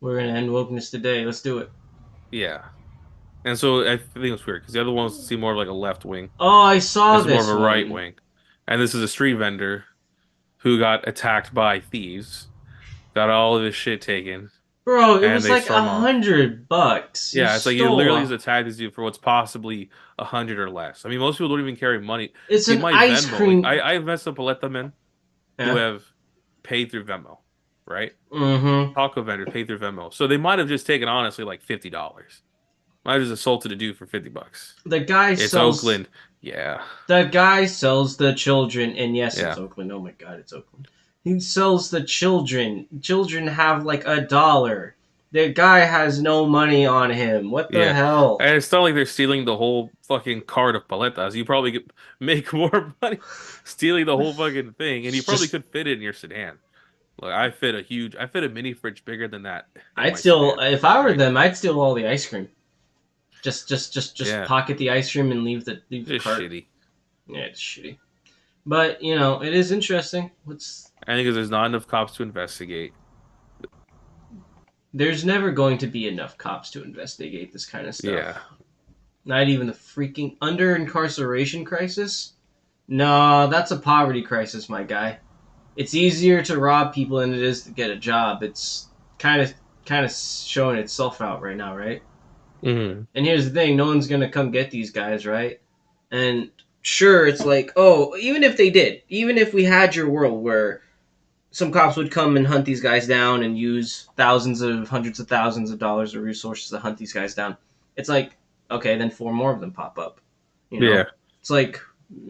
We're going to end wokeness today. Let's do it. Yeah. And so, I think it's weird, because the other ones seem more like a left-wing. Oh, I saw this. It's more of a right-wing. And this is a street vendor who got attacked by thieves, got all of his shit taken, Bro, it and was they like storm off. $100. You Yeah, it's like you stole literally off. just attack these dude for what's possibly 100 or less. I mean, most people don't even carry money. It's He an might ice Venmo. Like cream. I've met some Paletta men who Yeah. have paid through Venmo, right? Mm-hmm. Taco vendors paid through Venmo, so they might have just taken honestly like $50. Might have just assaulted a dude for $50. The guy It's sells. Oakland, yeah, The guy sells the children, and yes, it's yeah, Oakland. Oh my God, it's Oakland. He sells the children. Children have like $1. The guy has no money on him. What the yeah. hell? And it's not like they're stealing the whole fucking cart of paletas. You probably could make more money stealing the whole fucking thing, and you It's probably just could fit it in your sedan. Like I fit a mini fridge bigger than that in I'd my steal sedan, if I were right? them. I'd steal all the ice cream. Just Yeah, pocket the ice cream and leave the just cart. shitty. Yeah, it's shitty. But it is interesting. What's I think 'cause there's not enough cops to investigate. There's never going to be enough cops to investigate this kind of Yeah, stuff. Not even the freaking under incarceration crisis. No, that's a poverty crisis, my guy. It's easier to rob people than it is to get a job. It's kind of kind of showing itself out right now, right? hmm And here's the thing: no one's gonna come get these guys, right? And sure, it's like, oh, even if they did, even if we had your world where some cops would come and hunt these guys down and use hundreds of thousands of dollars of resources to hunt these guys down, it's like, okay, then four more of them pop up. yeah. It's like,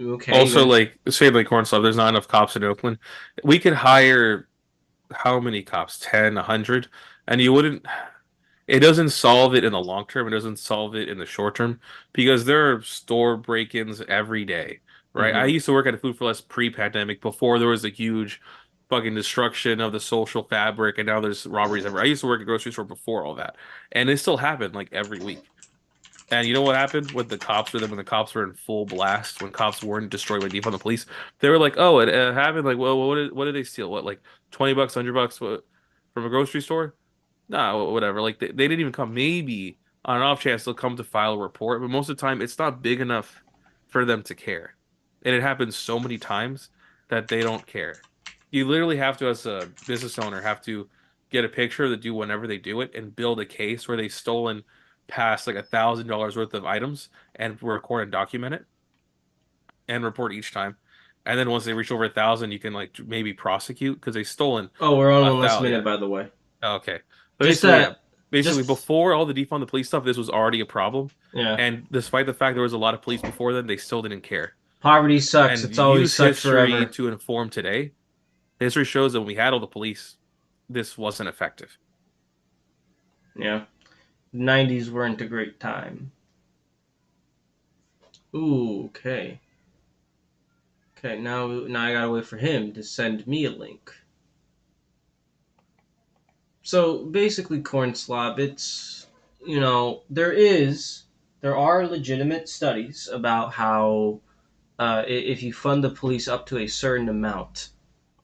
okay, Also, then like say like corn stuff, there's not enough cops in Oakland. We could hire how many cops? 10, 100, and you wouldn't. It doesn't solve it in the long term. It doesn't solve it in the short term because there are store break-ins every day, right? I hmm used to work at a Food for Less pre-pandemic before there was a huge fucking destruction of the social fabric, and now there's robberies everywhere. I used to work at a grocery store before all that, and it still happened like every week. And you know what happened with the cops with them when the cops were in full blast, when cops weren't destroyed by defund the police? They were like, "Oh, it happened. Like, well, what did they steal? What, like $20, $100 from a grocery store? Nah, whatever. Like they didn't even come. Maybe on an off chance they'll come to file a report, but most of the time it's not big enough for them to care. And it happens so many times that they don't care. You literally have to, as a business owner, have to get a picture that do whenever they do it and build a case where they've stolen past like $1,000 worth of items and record and document it and report each time. And then once they reach over 1,000, you can like maybe prosecute because they've stolen Oh, we're on a one less thousand. minute, Yeah. by the way. Okay. But Just basically, yeah. that, Basically, just before all the defund the police stuff, this was already a problem. yeah. And despite the fact there was a lot of police before then, they still didn't care. Poverty sucks. And It's you always use sucked history forever. to inform today. History shows that when we had all the police, this wasn't effective. Yeah, '90s weren't a great time. Ooh, okay. Okay, now I gotta wait for him to send me a link. So basically, corn slob. It's there are legitimate studies about how if you fund the police up to a certain amount,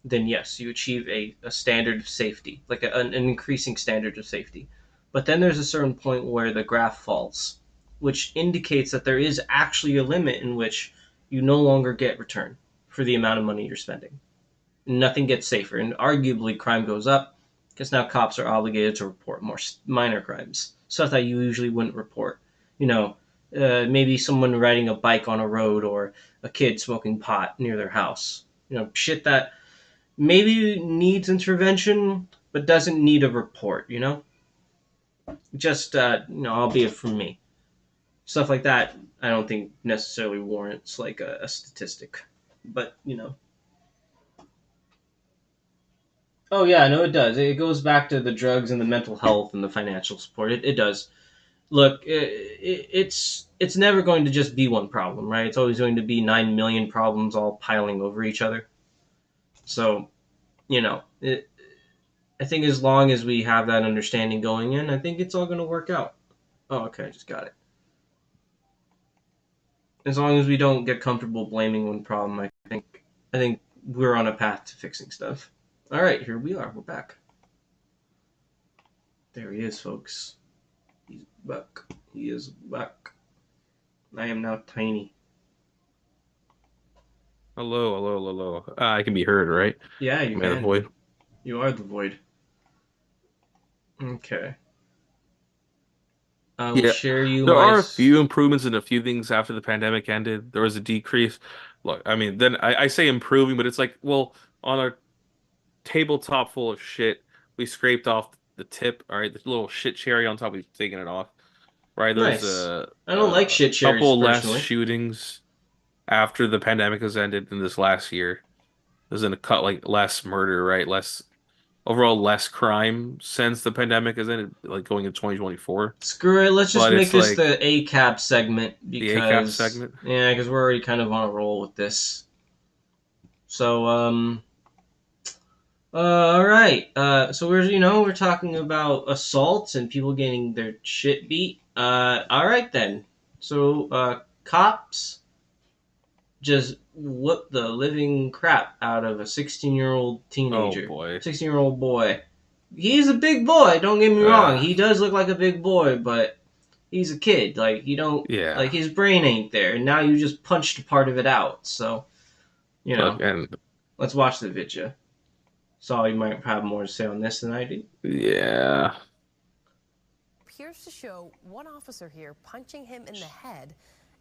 then yes, you achieve a standard of safety, like an increasing standard of safety. But then there's a certain point where the graph falls, which indicates that there is actually a limit in which you no longer get return for the amount of money you're spending. Nothing gets safer, and arguably crime goes up because now cops are obligated to report more minor crimes, stuff that you usually wouldn't report. You know, maybe someone riding a bike on a road or a kid smoking pot near their house. Shit that maybe needs intervention but doesn't need a report. Just albeit from me, stuff like that. I don't think necessarily warrants like a statistic, but. Oh yeah, no, it does. It goes back to the drugs and the mental health and the financial support. It does. Look, it's never going to just be one problem, right? It's always going to be 9 million problems all piling over each other. So, I think as long as we have that understanding going in, I think it's all going to work out. Oh, okay, I just got it. As long as we don't get comfortable blaming one problem, I think we're on a path to fixing stuff. All right, here we are. We're back. There he is, folks. He's back. He is back. I am now tiny. Hello, hello, hello. I can be heard, right? Yeah, you Am I the can. void? You are the void. Okay. I will Yeah, share you there my. are a few improvements in a few things after the pandemic ended. There was a decrease. Look, I mean, then I say improving, but it's like, well, on our tabletop full of shit, we scraped off the tip, all right, the little shit cherry on top, we've taken it off, right? There's Nice. I don't like a shit cherries couple less personally. shootings after the pandemic has ended in this last year. There's in a cut like less murder, right? Less overall less crime since the pandemic has ended, like going into 2024. Screw it. Let's just But make it's this like the ACAP segment the ACAP because segment. yeah, because we're already kind of on a roll with this. So all right. So we're talking about assaults and people getting their shit beat. All right then. So cops just whooped the living crap out of a 16-year-old Oh teenager, boy. 16-year-old boy. He's a big boy. Don't get me wrong. Uh, He does look like a big boy, but he's a kid. Like you don't yeah. like his brain ain't there, and now you just punched a part of it out. So you Look, know, and let's watch the video. Saul, you might have more to say on this than I do. yeah. Appears to show one officer here punching him in the head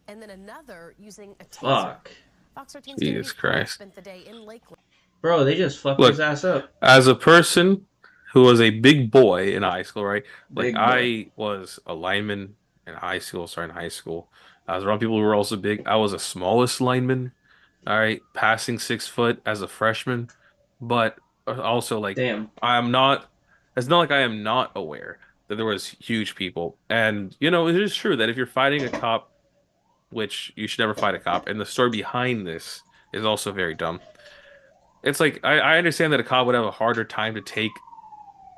and then another using a taser. Fuck. Fox 13's Jesus Christ. spent the day in Lakeland. Bro, they just fucked his Look, ass up. as a person who was a big boy in high school, right? Like Big boy. I was a lineman in high school, sorry, in high school. I was around people who were also big. I was the smallest lineman, all right, passing 6 foot as a freshman. But also like Damn. I'm not it's not like I am not aware that there was huge people. And it is true that if you're fighting a cop, which you should never fight a cop, and the story behind this is also very dumb. It's like I understand that a cop would have a harder time to take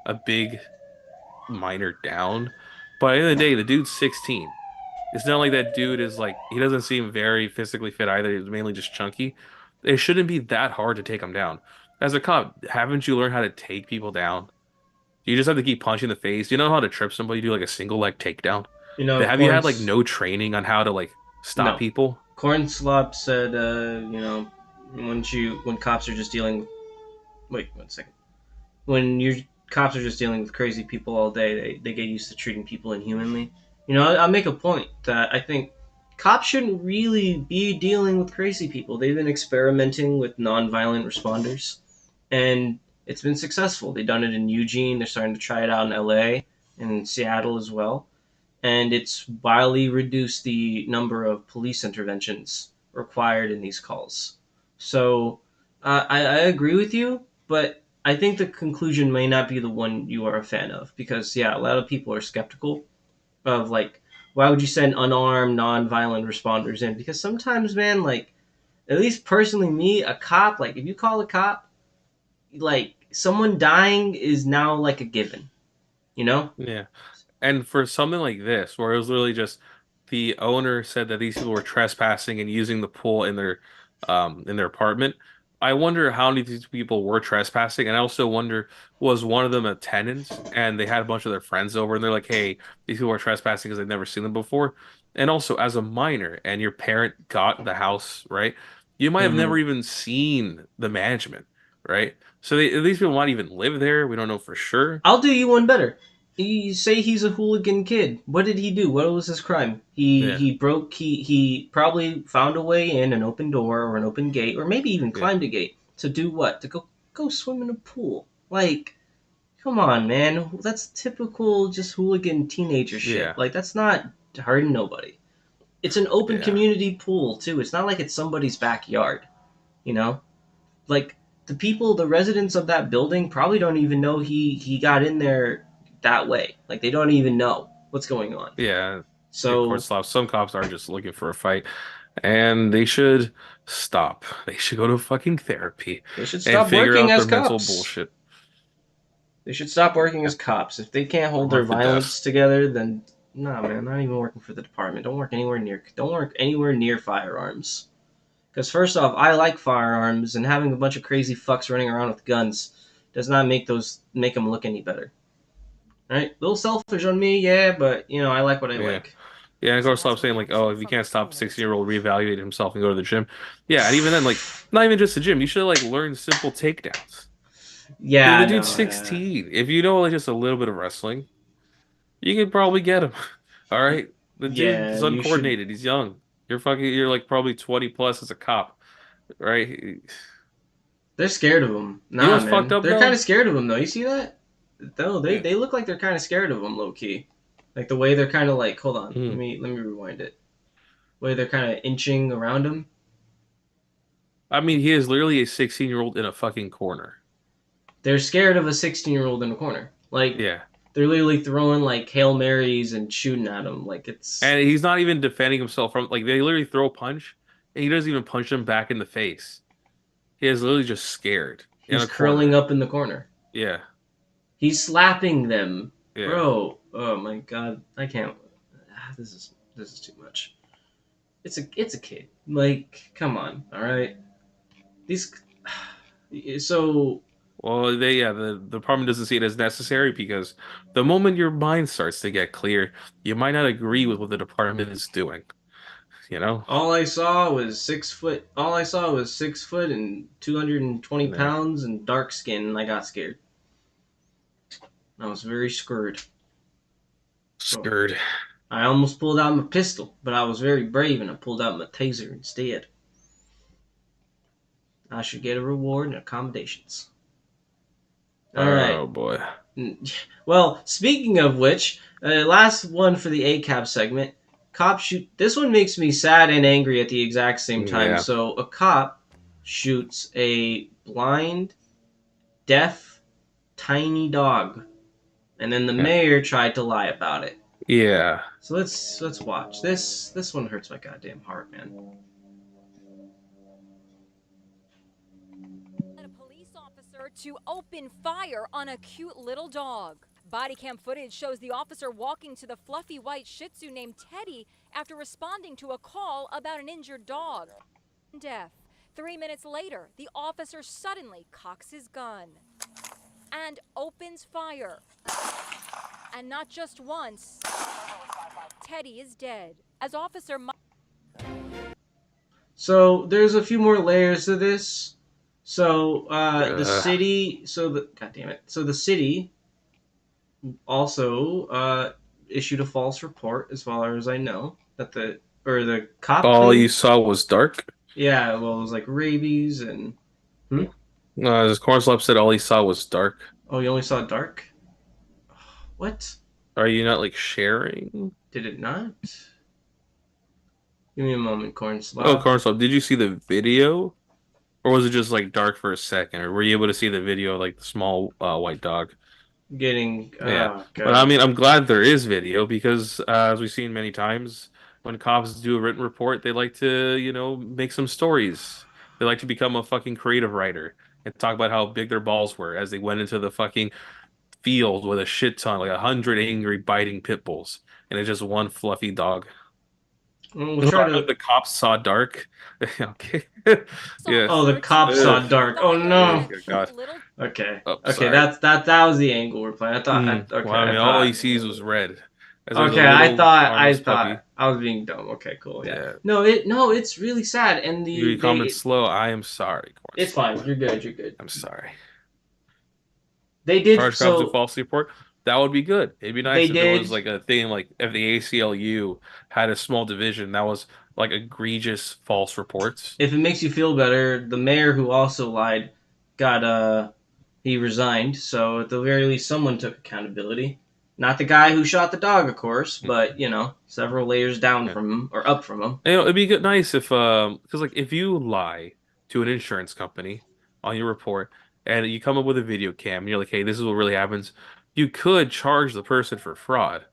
a big minor down, but at the end of the day, the dude's 16. It's not like that dude is like he doesn't seem very physically fit either. He's mainly just chunky. It shouldn't be that hard to take him down. As a cop, haven't you learned how to take people down? You just have to keep punching the face. You know how to trip somebody, do like a single leg takedown? Have you had like Corns. no training on how to like stop No. people? Corn Slop said, when cops are just dealing with. Wait, 1 second. When your cops are just dealing with crazy people all day, they get used to treating people inhumanly. I'll make a point that I think cops shouldn't really be dealing with crazy people. They've been experimenting with nonviolent responders, and it's been successful. They've done it in Eugene. They're starting to try it out in LA and in Seattle as well. And it's wildly reduced the number of police interventions required in these calls. So I agree with you, but I think the conclusion may not be the one you are a fan of because, yeah, a lot of people are skeptical of, like, why would you send unarmed, non-violent responders in? Because sometimes, man, like, at least personally, me, a cop, like, if you call a cop, like, someone dying is now, like, a given, you know? Yeah. And for something like this, where it was literally just the owner said that these people were trespassing and using the pool in their apartment, I wonder how many of these people were trespassing. And I also wonder, was one of them a tenant and they had a bunch of their friends over and they're like, hey, these people are trespassing because they've never seen them before. And also as a minor and your parent got the house, right? You might have Mm-hmm. never even seen the management, right? So these people might even live there. We don't know for sure. I'll do you one better. You say he's a hooligan kid. What did he do? What was his crime? He Yeah, he broke. He probably found a way in, an open door or an open gate, or maybe even yeah, climbed a gate to do what? To go swim in a pool. Like, come on, man. That's typical just hooligan teenager yeah, shit. Like, that's not hurting nobody. It's an open yeah. community pool too. It's not like it's somebody's backyard. You know, like the residents of that building probably don't even know he got in there that way. Like they don't even know what's going on. Yeah, of So course, some cops are just looking for a fight, and they should stop. They should go to fucking therapy they should and stop figure working out as their mental cops. bullshit. They should stop working as cops. If they can't hold their Work to violence death. together, then nah, man, not even working for the department. Don't work anywhere near. Don't work anywhere near firearms. Because first off, I like firearms, and having a bunch of crazy fucks running around with guns does not make them look any better. All right, a little selfish on me, yeah, but I like what I Yeah. like. Yeah, and of So course, stop that's a saying like, oh, reaction if you from can't the stop teenager. 16-year-old reevaluate himself and go to the gym. Yeah, and even then, like, not even just the gym. You should like learn simple takedowns. Yeah, The I know. dude's 16. If you know like just a little bit of wrestling, you could probably get him. All right. The Yeah, dude's you should. uncoordinated. He's young. You're like probably 20 plus as a cop, right? They're scared of him. You know Nah, what's fucked man. up They're kind though? of scared of him, though. You see that? Though Yeah. they look like they're kind of scared of him, low key. Like the way they're kind of like. Hold on. Mm. Let me rewind it. Way they're kind of inching around him. I mean, he is literally a 16-year-old in a fucking corner. They're scared of a 16-year-old in a corner. Like Yeah. they're literally throwing like Hail Marys and shooting at him. Like it's And he's not even defending himself from like they literally throw a punch and he doesn't even punch them back in the face. He is literally just scared in he's a curling corner. up in the corner. Yeah. He's slapping them, Yeah. bro. Oh my god, I can't. This is too much. It's a kid. Like, come on, all right. These. So Well, the department doesn't see it as necessary because the moment your mind starts to get clear, you might not agree with what the department is doing. You know? all I saw was 6 foot. All I saw was 6 foot and 220 Yeah. pounds and dark skin, and I got scared. I was very scared. Scared. I almost pulled out my pistol, but I was very brave and I pulled out my taser instead. I should get a reward and accommodations. All right. Oh boy. Well, speaking of which, last one for the ACAB segment. Cop shoot. This one makes me sad and angry at the exact same time. Yeah. So a cop shoots a blind, deaf, tiny dog, and then the Yeah. mayor tried to lie about it. Yeah. So let's watch this. This one hurts my goddamn heart, man. A police officer to open fire on a cute little dog. Body cam footage shows the officer walking to the fluffy white Shih Tzu named Teddy after responding to a call about an injured dog. Death. 3 minutes later, the officer suddenly cocks his gun and opens fire. And not just once. Teddy is dead. As officer So there's a few more layers to this. So the Ugh. city. So the god damn it. So the city also issued a false report, as far as I know, that the cop All claimed. you saw was dark. Yeah, well, it was like rabies and. This corn slap said all he saw was dark. Oh, you only saw dark. What? Are you not like sharing? Did it not? Give me a moment, Corn Slab. Oh, corn slap. Did you see the video? Or was it just like dark for a second? Or were you able to see the video of, like the small white dog? Getting. Yeah. Oh, But I God. mean, I'm glad there is video because as we've seen many times, when cops do a written report, they like to, make some stories. They like to become a fucking creative writer and talk about how big their balls were as they went into the fucking field with a shit ton, like 100 angry biting pit bulls, and it's just one fluffy dog. We'll try to. The cops saw dark. Okay. Yeah. Oh, the cops saw dark. Oh no. Oh, God. Okay. Oh, Okay, sorry. that was the angle we're playing. I thought. Okay. Well, I mean, I all thought. he sees was red. As there's a Okay, I little thought harmless puppy. I was being dumb. Okay, cool. Yeah. Yeah. No, it's really sad, and You comment slow. I am sorry, Corn it's Slab. fine. You're good. You're good. I'm sorry. They did Charge cops to so. false report. That would be good. It'd be nice They if there was did. like a thing like if the ACLU had a small division that was like egregious false reports. If it makes you feel better, the mayor who also lied got he resigned. So at the very least, someone took accountability. Not the guy who shot the dog, of course, but several layers down Yeah. from him or up from him. It'd be good, nice if because like if you lie to an insurance company on your report and you come up with a video cam and you're like, hey, this is what really happens, you could charge the person for fraud.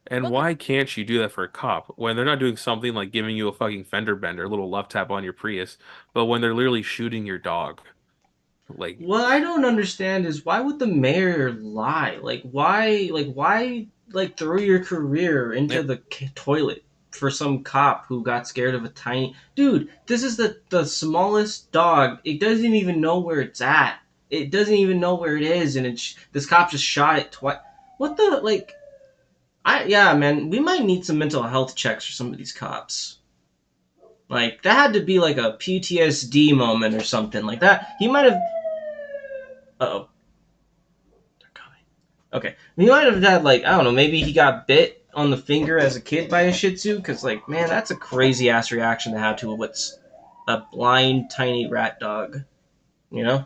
And why can't you do that for a cop when they're not doing something like giving you a fucking fender bender, a little love tap on your Prius, but when they're literally shooting your dog? Like, What I don't understand is why would the mayor lie? Why throw your career into Yeah. the toilet for some cop who got scared of a tiny dude? This is the smallest dog. It doesn't even know where it's at. It doesn't even know where it is, and this cop just shot it twice. What the like? Yeah, man, we might need some mental health checks for some of these cops. Like that had to be like a PTSD moment or something like that. He might have. Uh-oh. Okay. He might have had, like, I don't know, maybe he got bit on the finger as a kid by a Shih Tzu, because, like, man, that's a crazy-ass reaction to have to what's a blind, tiny rat dog. You know?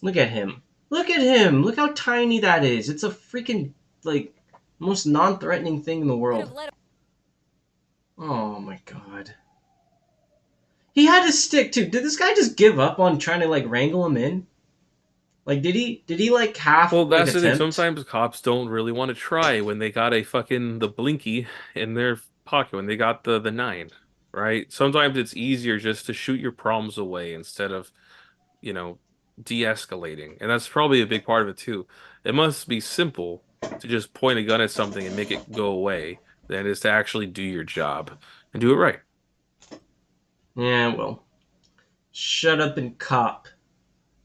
Look at him. Look at him! Look how tiny that is! It's a freaking, like, most non-threatening thing in the Could world. have led Oh my god. He had his stick, too. Did this guy just give up on trying to, like, wrangle him in? Like, did he like, half, Well, like, that's the thing. attempt? Sometimes cops don't really want to try when they got the blinky in their pocket, when they got the nine, right? Sometimes it's easier just to shoot your problems away instead of, you know, de-escalating. And that's probably a big part of it too. It must be simple to just point a gun at something and make it go away than it is to actually do your job and do it right. Yeah, well. Shut up and cop.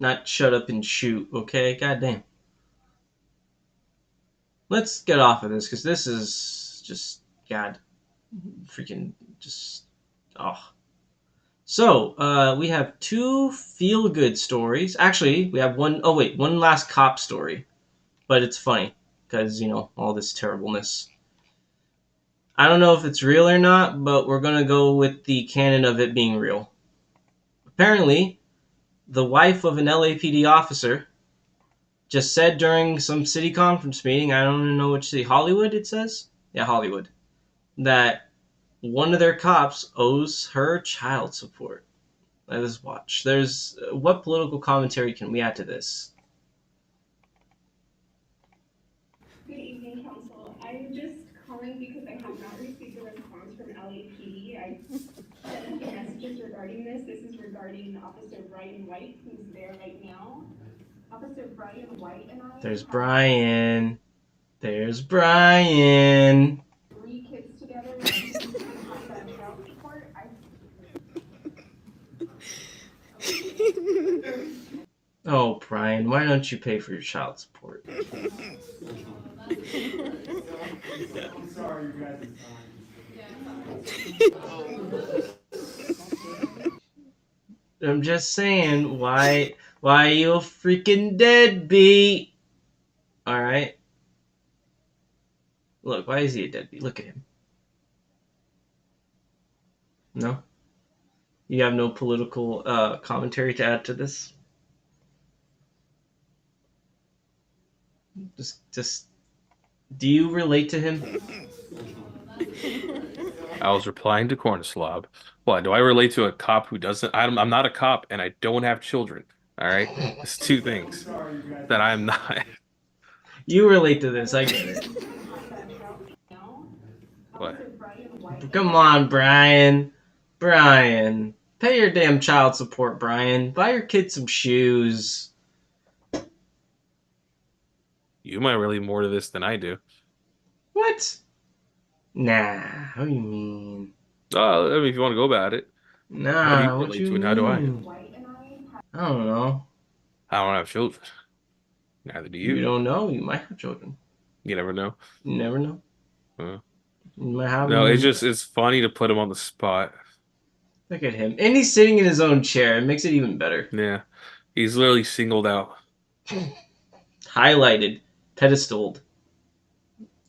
Not shut up and shoot, okay? Goddamn. Let's get off of this, because this is just, God, freaking, just, oh. So, we have 2 feel-good stories. Actually, we have one last cop story. But it's funny, because, you know, all this terribleness. I don't know if it's real or not, but we're going to go with the canon of it being real. Apparently, the wife of an LAPD officer just said during some city conference meeting, I don't even know which city, Hollywood it says? Yeah, Hollywood. That one of their cops owes her child support. Let us watch. There's what political commentary can we add to this? Good evening, Council. I'm just calling because I have not received a response from LAPD. I sent a few messages regarding this. This is regarding Officer Brian White, who's there right now. Officer Brian White and I. There's Brian. There's Brian. 3 kids together. And child support. Oh, Brian, why don't you pay for your child support? I'm sorry, you guys I'm just saying, why are you a freaking deadbeat? Alright. Look, why is he a deadbeat? Look at him. No? You have no political commentary to add to this? Just, do you relate to him? I was replying to Cornslob. What, do I relate to a cop who doesn't? I'm not a cop and I don't have children. All right? It's 2 things that I'm not. You relate to this, I get it. What? Come on, Brian. Brian. Pay your damn child support, Brian. Buy your kid some shoes. You might relate more to this than I do. What? Nah, what do you mean? Oh, I mean, if you want to go about it. Nah, How do you what relate you to it and how do I? mean? I don't know. I don't have children. Neither do you. You don't know. You might have children. You never know. You never know. Uh, You might have no, them. it's funny to put him on the spot. Look at him. And he's sitting in his own chair. It makes it even better. Yeah. He's literally singled out. Highlighted. Pedestaled.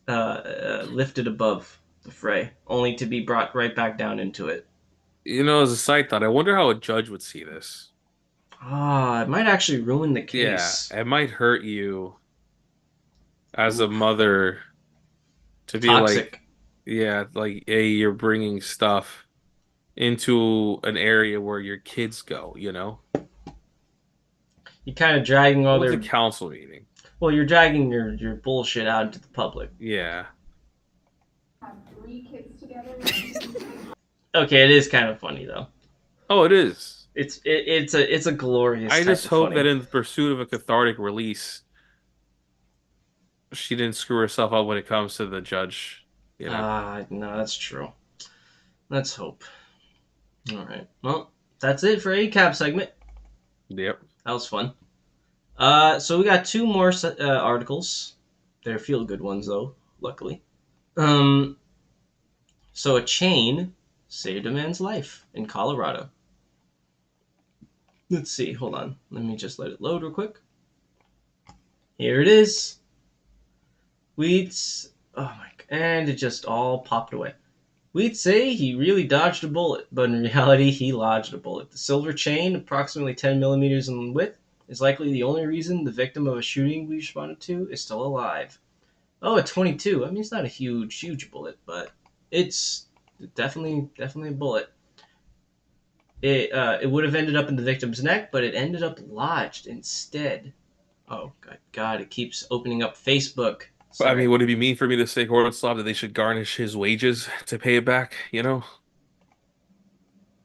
Lifted above the fray. Only to be brought right back down into it. You know, as a side thought, I wonder how a judge would see this. Ah, it might actually ruin the case. Yeah, it might hurt you as a mother to be Toxic. like, yeah, like, hey, you're bringing stuff into an area where your kids go, you know? You're kind of dragging all What's their... a council meeting? Well, you're dragging your bullshit out into the public. Yeah. have 3 kids together. Okay, it is kind of funny though. Oh, it is. It's a glorious. I type just of hope funny. that in the pursuit of a cathartic release, she didn't screw herself up when it comes to the judge, you know? No, that's true. Let's hope. All right. Well, that's it for ACAB segment. Yep. That was fun. So we got 2 more articles. They're feel-good ones, though, luckily. So a chain saved a man's life in Colorado. Let's see. Hold on. Let me just let it load real quick. Here it is. We'd oh my, and it just all popped away. We'd say he really dodged a bullet, but in reality, he lodged a bullet. The silver chain, approximately 10 millimeters in width, is likely the only reason the victim of a shooting we responded to is still alive. Oh, at 22. I mean, it's not a huge bullet, but it's definitely a bullet. It would have ended up in the victim's neck, but it ended up lodged instead. Oh God! It keeps opening up Facebook. I Sorry. mean, would it be mean for me to say Gordon Slav that they should garnish his wages to pay it back? You know,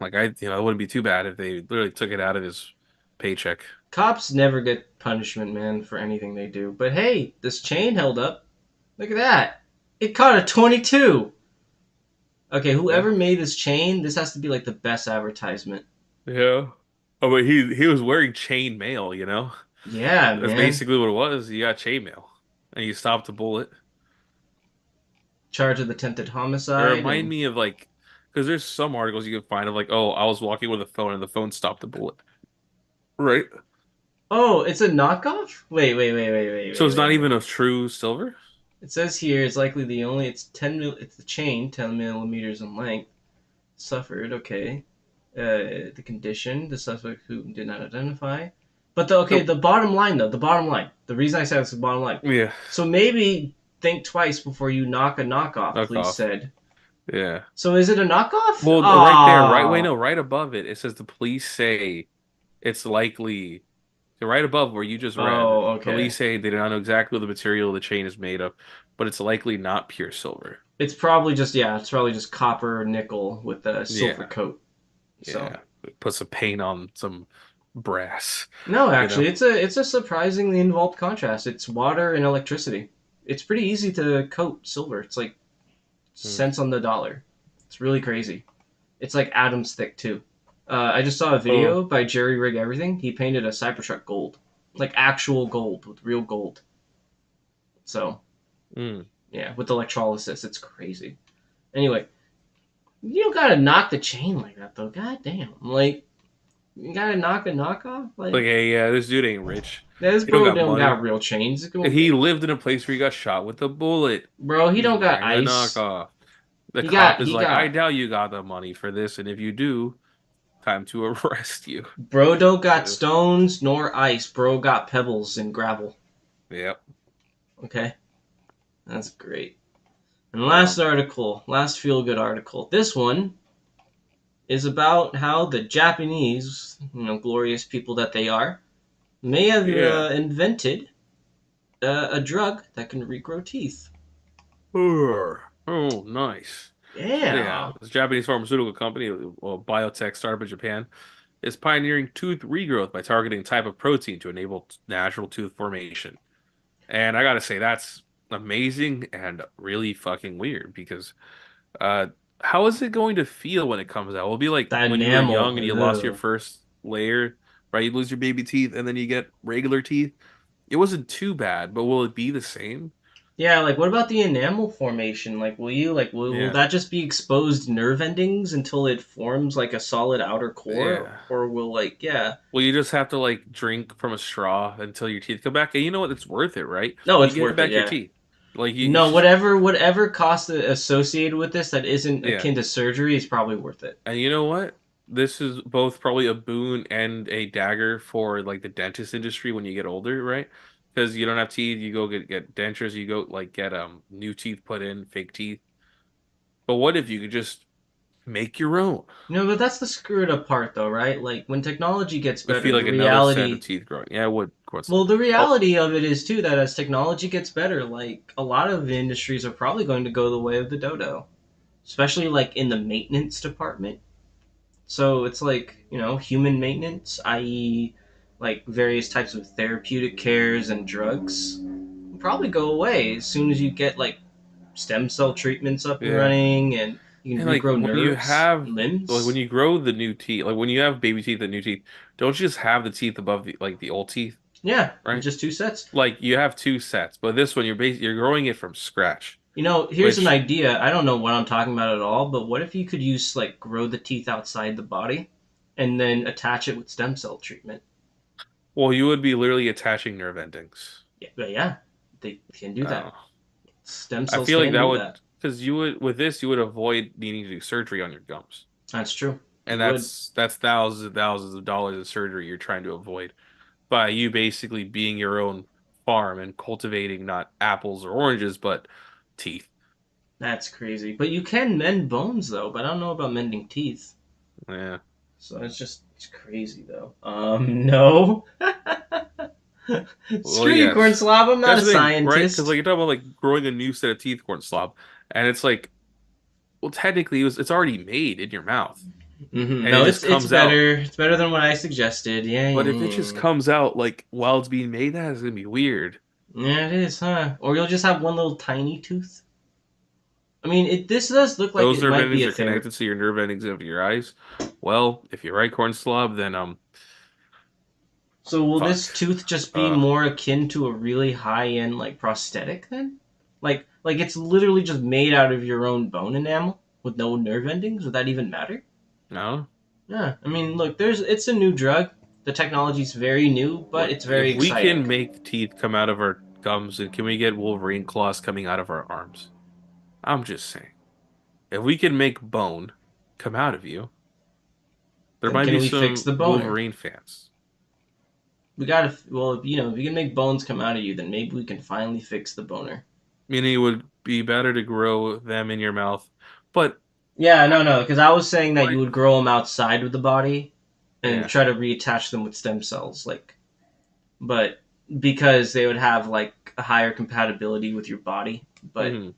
like it wouldn't be too bad if they literally took it out of his paycheck. Cops never get punishment, man, for anything they do. But hey, this chain held up. Look at that. It caught a 22. Okay, whoever made this chain, this has to be like the best advertisement. Yeah. Oh, but he was wearing chain mail, you know? Yeah, That's man. basically what it was. You got chain mail. And you stopped a bullet. Charge of attempted It homicide. remind me of like, because there's some articles you can find of like, oh, I was walking with a phone and the phone stopped a bullet. Right? Oh, it's a knockoff? Wait. So it's not wait. even a true silver? It says here it's likely it's it's the chain 10 millimeters in length. Suffered, okay. The condition, the suspect who did not identify. But the bottom line though, the reason I said it's the bottom line. Yeah. So maybe think twice before you knock a knockoff, police said. Yeah. So is it a knockoff? Well, right there, right above it, it says the police say it's likely. Right above where you just read, Oh, okay. police say they do not know exactly what the material the chain is made of, but it's likely not pure silver. It's probably just copper or nickel with a silver coat. So. Yeah, put some paint on some brass. No, actually, it's a surprisingly involved contrast. It's water and electricity. It's pretty easy to coat silver. It's like cents on the dollar. It's really crazy. It's like atoms thick too. I just saw a video by Jerry Rig Everything. He painted a Cybertruck gold, like actual gold with real gold. So, yeah, with electrolysis, it's crazy. Anyway, you don't gotta knock the chain like that though. God damn, like you gotta knock a knockoff. Like hey, this dude ain't rich. This bro don't got real chains. He lived in a place where he got shot with a bullet. Bro, he don't got ice. Knockoff. The cop is like, I doubt you got the money for this, and if you do, time to arrest you. Bro don't got stones nor ice. Bro got pebbles and gravel. Yep. Okay. That's great. And last feel-good article. This one is about how the Japanese, glorious people that they are, may have invented a drug that can regrow teeth. Oh, nice. Yeah. This Japanese pharmaceutical company, a biotech startup in Japan, is pioneering tooth regrowth by targeting a type of protein to enable natural tooth formation. And I gotta say, that's amazing and really fucking weird because how is it going to feel when it comes out? Will it be like that when enamel, you were young and you lost your first layer, right? You lose your baby teeth and then you get regular teeth. It wasn't too bad, but will it be the same? Yeah, like what about the enamel formation? Like will that just be exposed nerve endings until it forms like a solid outer core? Yeah. Or will Well, you just have to like drink from a straw until your teeth come back. And you know what? It's worth it, right? No, it's you worth get back it, your teeth. Like whatever cost associated with this that isn't akin to surgery is probably worth it. And you know what? This is both probably a boon and a dagger for like the dentist industry when you get older, right? Because you don't have teeth, you go get dentures, you go like get new teeth put in, fake teeth. But what if you could just make your own? No, but that's the screwed up part though, right? Like when technology gets better, I feel like the another reality set of teeth growing. Yeah, it would. Of course. Well, the reality of it is too that as technology gets better, like a lot of industries are probably going to go the way of the dodo, especially like in the maintenance department. So it's like human maintenance, i.e., like various types of therapeutic cares and drugs, will probably go away as soon as you get like stem cell treatments up and running, and you can regrow nerves, limbs. Like when you grow the new teeth, like when you have baby teeth and new teeth, don't you just have the teeth above the old teeth? Yeah, right. Just two sets. Like you have two sets, but this one you're growing it from scratch. Here's an idea. I don't know what I'm talking about at all, but what if you could use grow the teeth outside the body, and then attach it with stem cell treatment? Well, you would be literally attaching nerve endings. Yeah, they can do that. Oh. Stem I cells feel like can that do would, that. because you would, with this, you would avoid needing to do surgery on your gums. That's true. And You would. that's thousands and thousands of dollars of surgery you're trying to avoid by you basically being your own farm and cultivating not apples or oranges, but teeth. That's crazy. But you can mend bones though. But I don't know about mending teeth. Yeah. So it's crazy though. No. Well, Screw you, corn yes. slob. I'm not That's a the thing, right? Because scientist. like you're talking about like growing a new set of teeth, corn slob, and it's like, well, technically, it's already made in your mouth, and it No, just it's comes out. better. It's better than what I suggested. Yeah, But yeah, if it yeah, just yeah. comes out like while it's being made, that is gonna be weird. Yeah, it is, huh? Or you'll just have one little tiny tooth. I mean, this does look like Those it nerve might be endings a are thing. connected to your nerve endings of your eyes. Well, if you're right, corn slob, then So will fuck. this tooth just be Uh, more akin to a really high-end like prosthetic then? Like it's literally just made out of your own bone enamel with no nerve endings? Would that even matter? no. Yeah. I mean, look, it's a new drug. The technology's very new, but Look, it's very if we exciting. can make teeth come out of our gums, and can we get Wolverine claws coming out of our arms? I'm just saying. If we can make bone come out of you, there Then might can be we fix some the boner? Wolverine fans. We gotta, well, if you can make bones come out of you, then maybe we can finally fix the boner. Meaning it would be better to grow them in your mouth. But Yeah, I, no, because I was saying that right, you would grow them outside of the body and yeah. try to reattach them with stem cells, like, but because they would have like a higher compatibility with your body. But Hmm.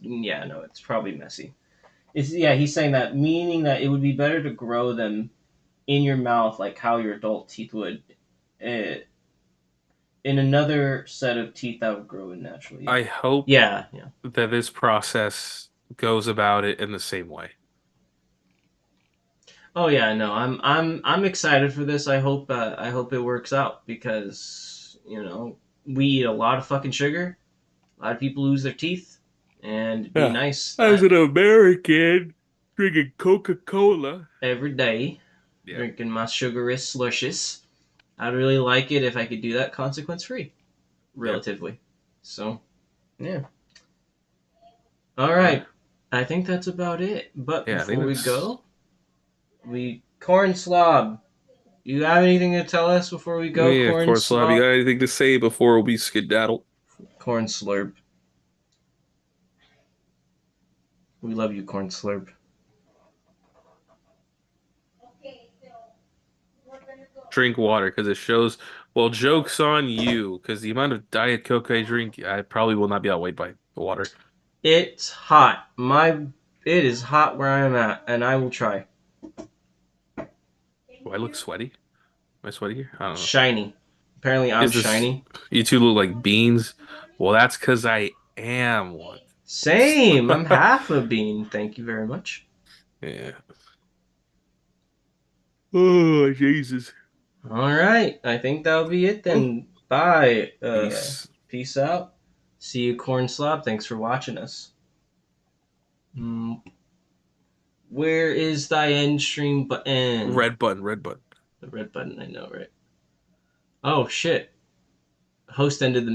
yeah, no, it's probably messy. Yeah, he's saying that, meaning that it would be better to grow them in your mouth, like how your adult teeth would, uh, in another set of teeth that would grow in naturally. Yeah, I hope yeah, yeah. that this process goes about it in the same way. Oh yeah, no, I'm excited for this. I hope it works out because we eat a lot of fucking sugar. A lot of people lose their teeth, and it'd be Yeah. nice As that an American drinking Coca-Cola. every day Yeah. drinking my sugarish slushes. I'd really like it if I could do that consequence free, Yeah. relatively. So yeah. All Uh, right, I think that's about it. But yeah, I think before we that's go, we corn slob. You have anything to tell us before we go, yeah, corn Corn Slob. You got slob? anything to say before we skedaddle? Corn slurp. We love you, corn slurp. Drink water because it shows. Well, joke's on you because the amount of Diet Coke I drink, I probably will not be outweighed by the water. It's hot. It is hot where I am at, and I will try. Do I look sweaty? Am I sweaty here? I don't know. Shiny. Apparently, I'm Is this shiny. you two look like beans? Well, that's because I am one. Same. I'm half a bean. Thank you very much. Yeah. Oh, Jesus. All right. I think that'll be it Oh, then. Bye. peace. Peace out. See you, corn slob. Thanks for watching us. Where is thy end stream button? Red button, red button. The red button, I know, right? Oh, shit. Host ended the